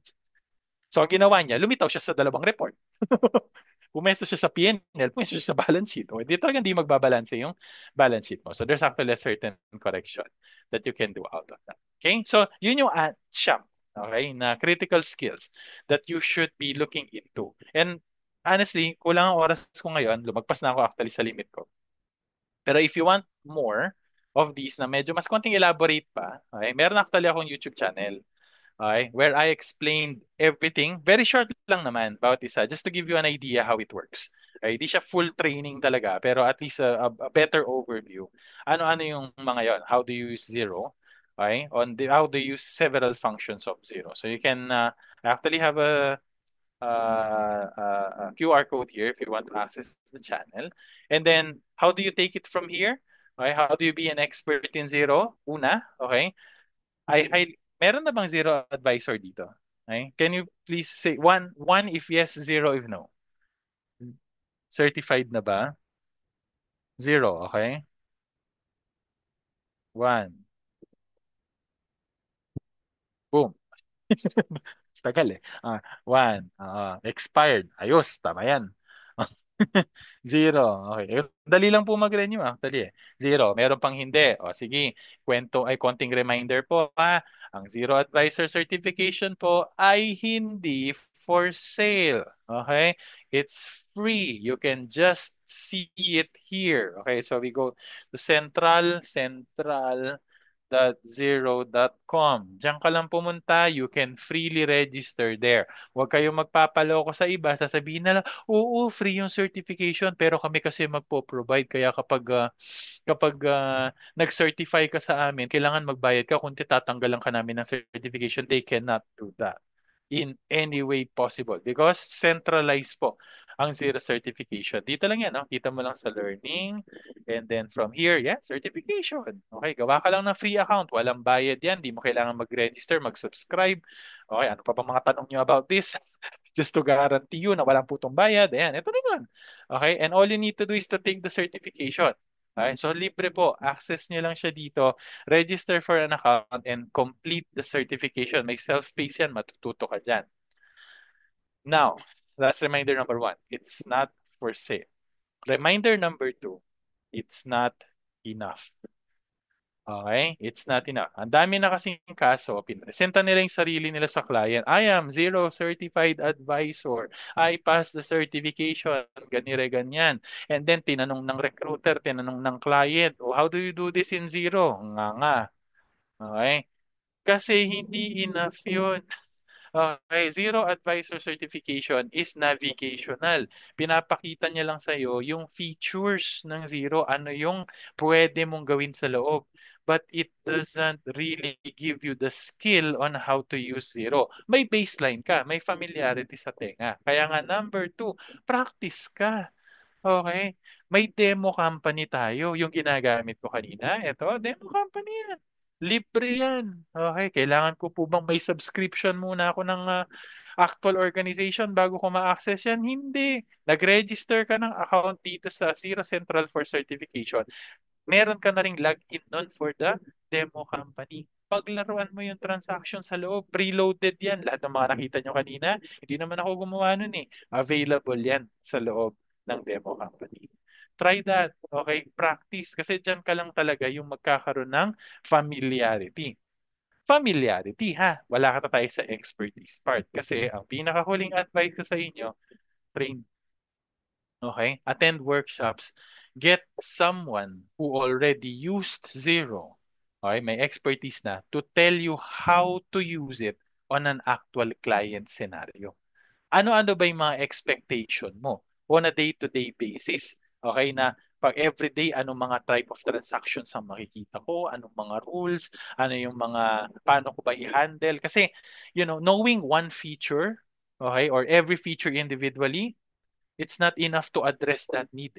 So ang ginawa niya, lumitaw siya sa dalawang report. Pumesto siya sa P&L, pumesto siya sa balance sheet. O, hindi talagang hindi magbabalanse yung balance sheet mo. So there's actually a certain correction that you can do out of that. Okay? So yun yung siyam, okay, na critical skills that you should be looking into. And honestly, kulang ang oras ko ngayon. Lumagpas na ako actually sa limit ko. Pero if you want more of these na medyo mas konting elaborate pa, okay, meron actually akong YouTube channel. Okay, where I explained everything. Very short lang naman about isa, just to give you an idea how it works. Okay, di siya full training talaga, pero at least a better overview. Ano-ano yung mga yon? How do you use zero? Okay, how do you use several functions of zero? So you can actually have a QR code here if you want to access the channel. And then, how do you take it from here? Okay, how do you be an expert in zero? Una, okay, meron na bang zero advisor dito? Okay? Can you please say one if yes, zero if no? Certified na ba? Zero, okay? One. Boom. Tagal eh. One. Expired. Ayos, tama yan. Zero. Okay. Dali lang po mag-renew actually eh. Zero. Meron pang hindi. O sige, konting reminder po ha. Ang Zero Advisor Certification po ay hindi for sale. Okay? It's free. You can just see it here. Okay, so we go to central.zero.com. Diyan ka lang pumunta, you can freely register there. Huwag kayong magpapaloko sa iba, sasabihin na lang, oo, free yung certification, pero kami kasi magpo-provide. Kaya kapag nag-certify ka sa amin, kailangan magbayad ka kung titatanggalan ka namin ng certification. They cannot do that in any way possible because centralized po ang zero certification. Dito lang yan, no? Kita mo lang sa learning and then from here, yeah, certification. Okay, gawa ka lang ng free account. Walang bayad yan. Di mo kailangan mag-register, mag-subscribe. Okay, ano pa ba mga tanong nyo about this? Just to guarantee you na walang putong bayad. Ayan, ito na yun. Okay, and all you need to do is to take the certification. Okay, so libre po. Access nyo lang siya dito. Register for an account and complete the certification. May self-paced yan. Matututo ka dyan. Now, that's reminder number one. It's not for sale. Reminder number two. It's not enough. Okay? It's not enough. Ang dami na kasing kaso, pinresenta nila yung sarili nila sa client. I am zero certified advisor. I passed the certification. Ganire, ganyan. And then, tinanong ng recruiter, tinanong ng client, oh, how do you do this in zero? Nga nga. Okay? Kasi hindi enough yun. Okay, Zero Advisor Certification is navigational. Pinapakita niya lang sa'yo yung features ng Zero, ano yung pwede mong gawin sa loob. But it doesn't really give you the skill on how to use Zero. May baseline ka, may familiarity sa tenga. Kaya nga number two, practice ka. Okay. May demo company tayo. Yung ginagamit ko kanina, ito, demo company yan. Libre yan. Okay. Kailangan ko po bang may subscription muna ako ng actual organization bago ko ma-access yan? Hindi. Nag-register ka ng account dito sa Zero Central for Certification. meron ka na ring login nun for the demo company. Paglaruan mo yung transaction sa loob, preloaded yan. Lahat ng mga nakita nyo kanina, hindi naman ako gumawa nun eh. Available yan sa loob ng demo company. Try that. Okay? Practice. Kasi dyan ka lang talaga yung magkakaroon ng familiarity. Familiarity ha. Wala ka tayo sa expertise part. Kasi ang pinakahuling advice ko sa inyo, train. Okay? Attend workshops. Get someone who already used Zero, okay, may expertise na, to tell you how to use it on an actual client scenario. Ano-ano ba yung mga expectation mo on a day-to-day basis? Okay, na pag everyday, anong mga type of transactions ang makikita ko, anong mga rules, ano yung mga, paano ko ba i-handle? Kasi, knowing one feature, okay, or every feature individually, it's not enough to address that need.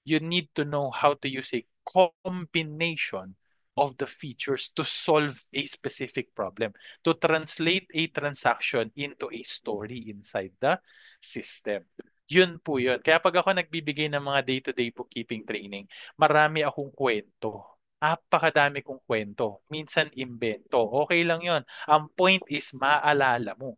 You need to know how to use a combination of the features to solve a specific problem, to translate a transaction into a story inside the system. Yun po yun. Kaya pag ako nagbibigay ng mga day-to-day bookkeeping training, marami akong kwento. Apakadami kong kwento. Minsan imbento. Okay lang yun. Ang point is maalala mo.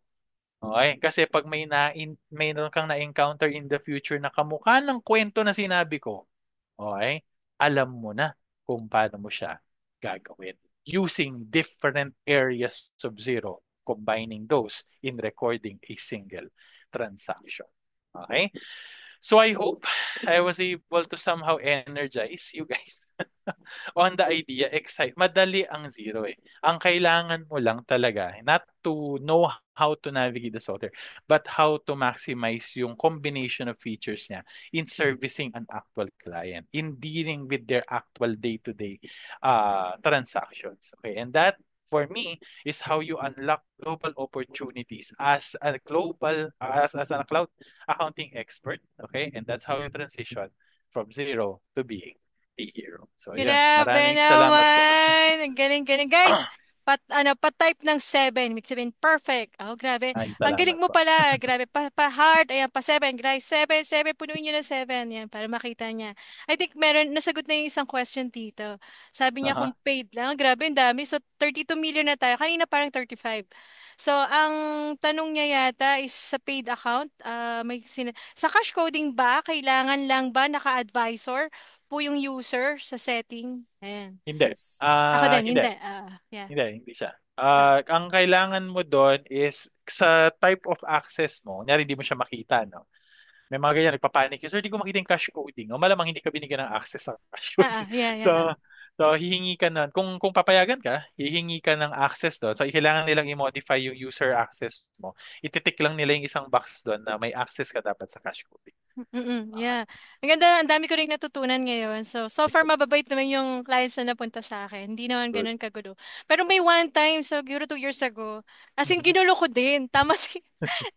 Okay? Kasi pag mayroon kang na-encounter in the future na kamukha ng kwento na sinabi ko, okay? Alam mo na kung paano mo siya gagawin. Using different areas of zero, combining those in recording a single transaction. Okay? So I hope I was able to somehow energize you guys on the idea, excite. Madali ang zero eh. Ang kailangan mo lang talaga, not to know how to navigate the software, but how to maximize yung combination of features niya in servicing an actual client, in dealing with their actual day-to-day transactions. Okay, and that for me is how you unlock global opportunities as a cloud accounting expert. Okay, and that's how you transition from zero to being a hero. So, yun. Grabe Maraming salamat po. naman. Ang galing-galing. Guys, pa-type ng 7. Ibig sabihin, perfect. Oh, grabe. Ay, Ang galing salamat mo po. pala. Grabe. Pa-heart. Ayan, pa-7. Guys, 7. 7. Punuin nyo ng 7. Yan, para makita niya. I think nasagot na yung isang question dito. Sabi niya kung Aha. paid lang. Grabe, ang dami. So, 32 million na tayo. Kanina parang 35. So, ang tanong niya yata is sa paid account, sa cash coding ba, kailangan lang ba naka-advisor po yung user sa setting? Ayan. Hindi. Ako din, Hindi. hindi. Yeah. Hindi siya. Ah, Ang kailangan mo doon is sa type of access mo, kunyari hindi mo siya makita, no? May mga ganyan, nagpapanik. Sir, hindi ko makita yung cash coding. O malamang hindi ka binigyan ng access sa cash coding. yeah, So, yeah. hihingi ka nun. Kung papayagan ka, hihingi ka ng access doon. So, kailangan nilang i-modify yung user access mo. Ititik lang nila yung isang box doon na may access ka dapat sa cash coding. Mm, Okay. yeah. Ang ganda, ang dami ko rin natutunan ngayon. So far mababait naman yung clients na napunta sa akin. Hindi naman Good. ganun kagulo. Pero may one time, so siguro 2 years ago, as in Mhm. ginulo ko din. Tama si,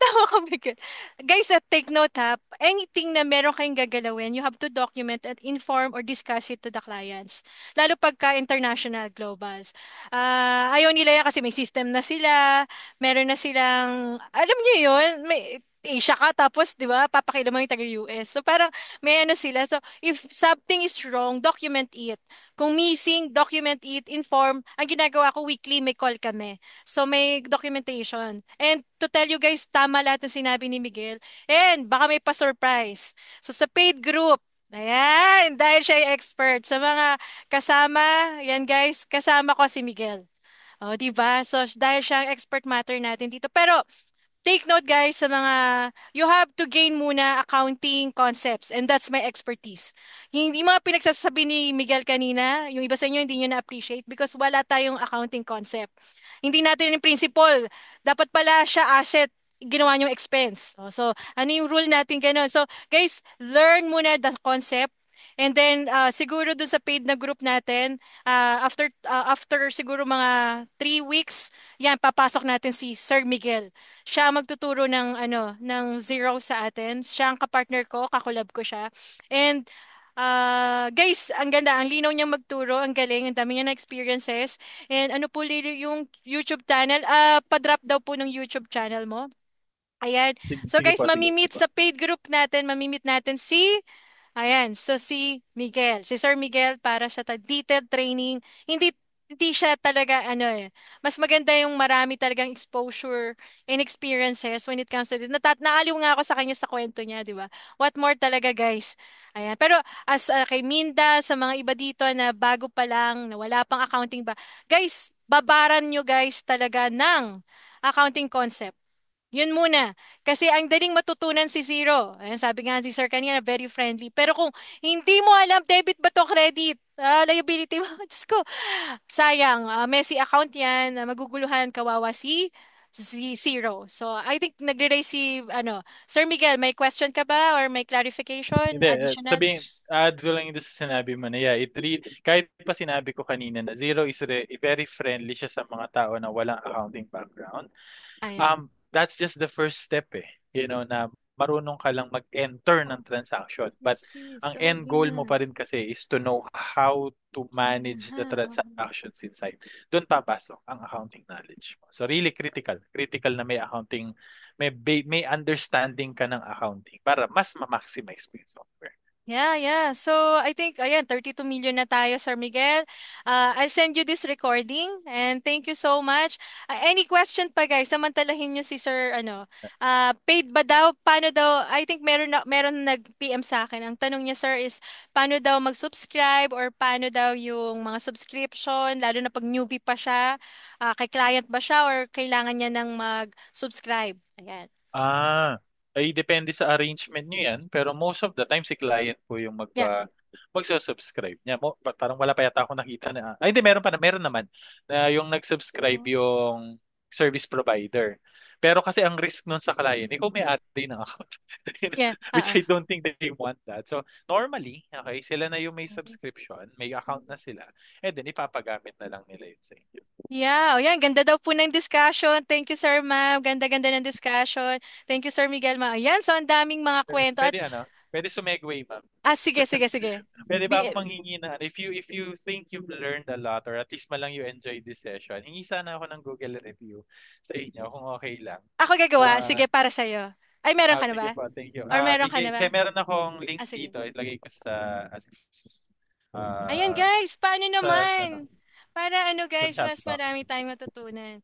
tama ka, Miguel. Guys, take note ha. Anything na meron kayong gagalawin, you have to document and inform or discuss it to the clients. Lalo pagka international globals. Ayaw nila yan kasi may system na sila, meron na silang, alam niyo yun, may, Asia ka, tapos, di ba, papakita mo yung taga-US. So, parang, may ano sila. So, if something is wrong, document it. Kung missing, document it, inform. Ang ginagawa ko, weekly, may call kami. So, may documentation. And to tell you guys, tama lahat ng sinabi ni Miguel. And, baka may pa-surprise. So, sa paid group, ayan, dahil siya ay expert. Sa mga kasama, yan guys, kasama ko si Miguel. O, di ba? So, dahil siya ang expert matter natin dito. Pero, take note guys sa mga you have to gain muna accounting concepts and that's my expertise. Hindi mga pinagsasabi ni Miguel kanina, yung iba sa inyo hindi nyo na-appreciate because wala tayong accounting concept. Hindi natin yung principle. Dapat pala siya asset, ginawa niyong expense. So, ano yung rule natin ganun? So, guys, learn muna the concept. And then, siguro dun sa paid na group natin, after siguro mga 3 weeks, yan, papasok natin si Sir Miguel. Siya ang magtuturo ng ano, ng zero sa atin. Siya ang kapartner ko, kakulab ko siya. And guys, ang ganda, ang linaw niyang magturo, ang galing, ang dami niya na experiences. And ano po yung YouTube channel? Pa-drop daw po ng YouTube channel mo. Ayan. Sige, So sige guys, po, sige. Sige mamimit po. sa paid group natin, mamimit natin si Ayan, so si Sir Miguel para sa detailed training, hindi hindi siya talaga ano eh. Mas maganda yung marami talagang exposure and experiences when it comes to this. Naaliw nga ako sa kanya sa kwento niya, di ba? What more talaga, guys? Ayan. Pero as kay Minda, sa mga iba dito na bago pa lang, na wala pang accounting ba, guys, babaran nyo guys talaga ng accounting concept. Yun muna. Kasi ang daling matutunan si Zero. Ayan, sabi nga si Sir kanina, very friendly. Pero kung hindi mo alam, debit ba to credit? Liability mo. Diyos ko, sayang. Messy account yan. Maguguluhan, kawawa si Zero. So, I think nagre-raise si, Sir Miguel, may question ka ba or may clarification, Hindi, additional? sabihin, add ko lang yung doon sa sinabi mo na, yeah, kahit pa sinabi ko kanina na Zero is very friendly siya sa mga tao na walang accounting background. Ayan. That's just the first step eh. Na marunong ka lang mag-enter ng transaction. But Sis, ang end okay goal na. mo pa rin kasi is to know how to manage the How? transactions inside. Doon papasok ang accounting knowledge mo. So really critical. Critical na may accounting, may understanding ka ng accounting para mas ma-maximize mo yung software. Yeah, yeah. So, I think, ayan, 32 million na tayo, Sir Miguel. I'll send you this recording and thank you so much. Any question pa, guys? Samantalahin niyo si Sir, paid ba daw? Paano daw? I think meron nag-PM sa akin. Ang tanong niya, Sir, is paano daw mag-subscribe or paano daw yung mga subscription, lalo na pag newbie pa siya, kay client ba siya or kailangan niya nang mag-subscribe? Ayan. Ah, ay depende sa arrangement nyo yan. Pero most of the time, si client po yung Yeah. magsa-subscribe niya. Parang wala pa yata ako nakita na, ay hindi, meron naman, na yung nag-subscribe yung service provider. Pero kasi ang risk nun sa client, ikaw may-ari ng account. Yeah. Which I don't think they want that. So, normally, okay, sila na yung may subscription, may account na sila, and then ipapagamit na lang nila yun sa inyo. Yeah, o yan, ganda daw po ng discussion. Thank you, Sir Ma'am. Ganda-ganda ng discussion. Thank you, Sir Miguel, Ma. Ayan, so ang daming mga kwento. At, Pwede sumegway, ma'am. sige, sige, sige. Pwede ba ako manghingi na, if you think you've learned a lot or at least malang you enjoyed this session, hingi sana ako ng Google review sa inyo kung okay lang. Ako So, gagawa. Sige, para sa'yo. Ay, meron ka na ba? sige po, thank you. Or meron ka na ba? Meron akong link Sige. dito, ilagay ko Ayan, uh, guys, paano ano, naman? Para ano, sa guys, chat mas box. marami tayong matutunan.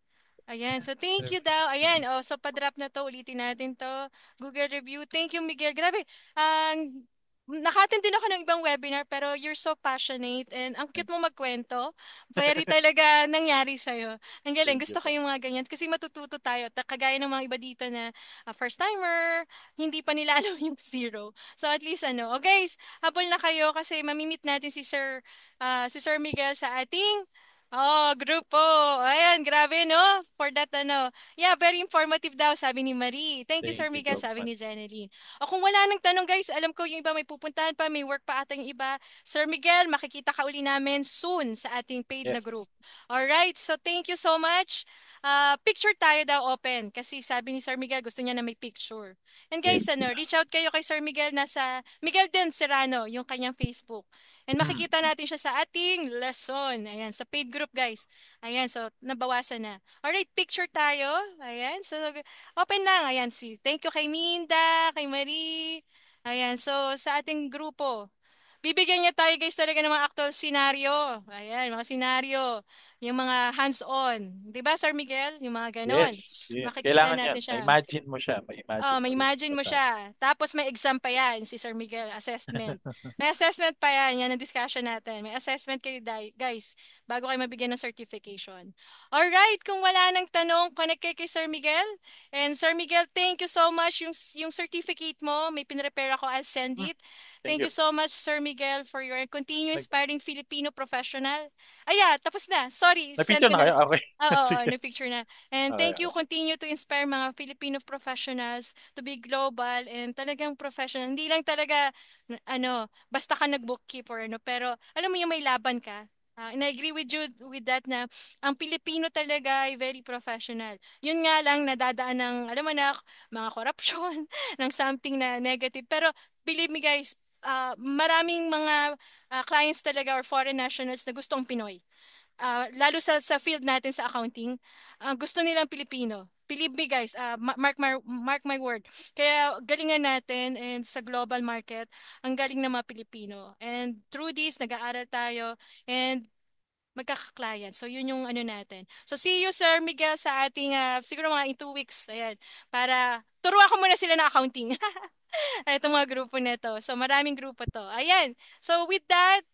Ayan, so thank you daw. Ayan, oh, so pa-drop na to, ulitin natin to. Google review. Thank you, Miguel. Grabe, ang naka-attend din ako ng ibang webinar, pero you're so passionate and ang cute mo magkwento. Very talaga nangyari sa'yo. Ang galing, Thank you gusto ko po. yung mga ganyan. Kasi matututo tayo. Kagaya ng mga iba dito na first-timer, hindi pa nila alam yung zero. So at least ano, oh guys, habol na kayo kasi mamimit natin si Sir Miguel sa ating grupo. Ayan, grabe, no? For that, ano. Yeah, very informative daw, sabi ni Marie. Thank you, Thank Sir you Miguel, so sabi much. ni Janeline. O kung wala nang tanong, guys, alam ko yung iba may pupuntahan pa, may work pa atang iba. Sir Miguel, makikita ka uli namin soon sa ating paid na group. Yes. Alright, so thank you so much. Picture tayo daw open kasi sabi ni Sir Miguel gusto niya na may picture. And guys, Yes. reach out kayo kay Sir Miguel nasa Miguel din Serrano, yung kanyang Facebook. And Mm. makikita natin siya sa ating lesson. Ayan, sa paid group, guys. Ayan, so nabawasan na. Alright, picture tayo. Ayan, so open lang. Ayan, thank you kay Minda, kay Marie. Ayan, so sa ating grupo, bibigyan niya tayo guys talaga ng mga actual senaryo. Ayan, mga senaryo. Yung mga hands-on. 'Di ba, Sir Miguel? Yung mga Yes. ganon. Yes. Makikita Kailangan yan. natin siya. Ma-imagine mo siya. Ma-imagine Oh, mo may rin. imagine mo siya. Tapos may exam pa yan, si Sir Miguel, assessment. May assessment pa yan, yan ang discussion natin. May assessment kayo, guys, bago kayo mabigyan ng certification. Alright, kung wala nang tanong, connect kayo kay Sir Miguel. And Sir Miguel, thank you so much. Yung certificate mo, may pinrepare ako, I'll send Mm. it. Thank Thank you. you so much, Sir Miguel, for your continue Nag- inspiring Filipino professional. Tapos na. Sorry, send Nag-picture ko na na kayo? lang. Okay. Oo, Sige. na-picture na. And Okay, thank you, okay. continue to inspire mga Filipino professionals to be global and talagang professional. Hindi lang talaga, basta ka nag-bookkeep or ano, pero alam mo yung may laban ka. And I agree with you with that na ang Pilipino talaga ay very professional. Yun nga lang nadadaan ng, alam mo na, mga corruption, ng something na negative. Pero believe me guys, maraming mga clients talaga or foreign nationals na gustong Pinoy lalo sa field natin sa accounting, gusto nilang Pilipino. Believe me guys, mark my word. Kaya galingan natin and sa global market, ang galing ng mga Pilipino. And through this, nag-aaral tayo and magkaka-client. So, yun yung ano natin. So, see you, Sir Miguel, sa ating, siguro mga in 2 weeks. Ayan. Para, turuan ko muna sila ng accounting. Itong mga grupo nito. So, maraming grupo to. Ayan. So, with that,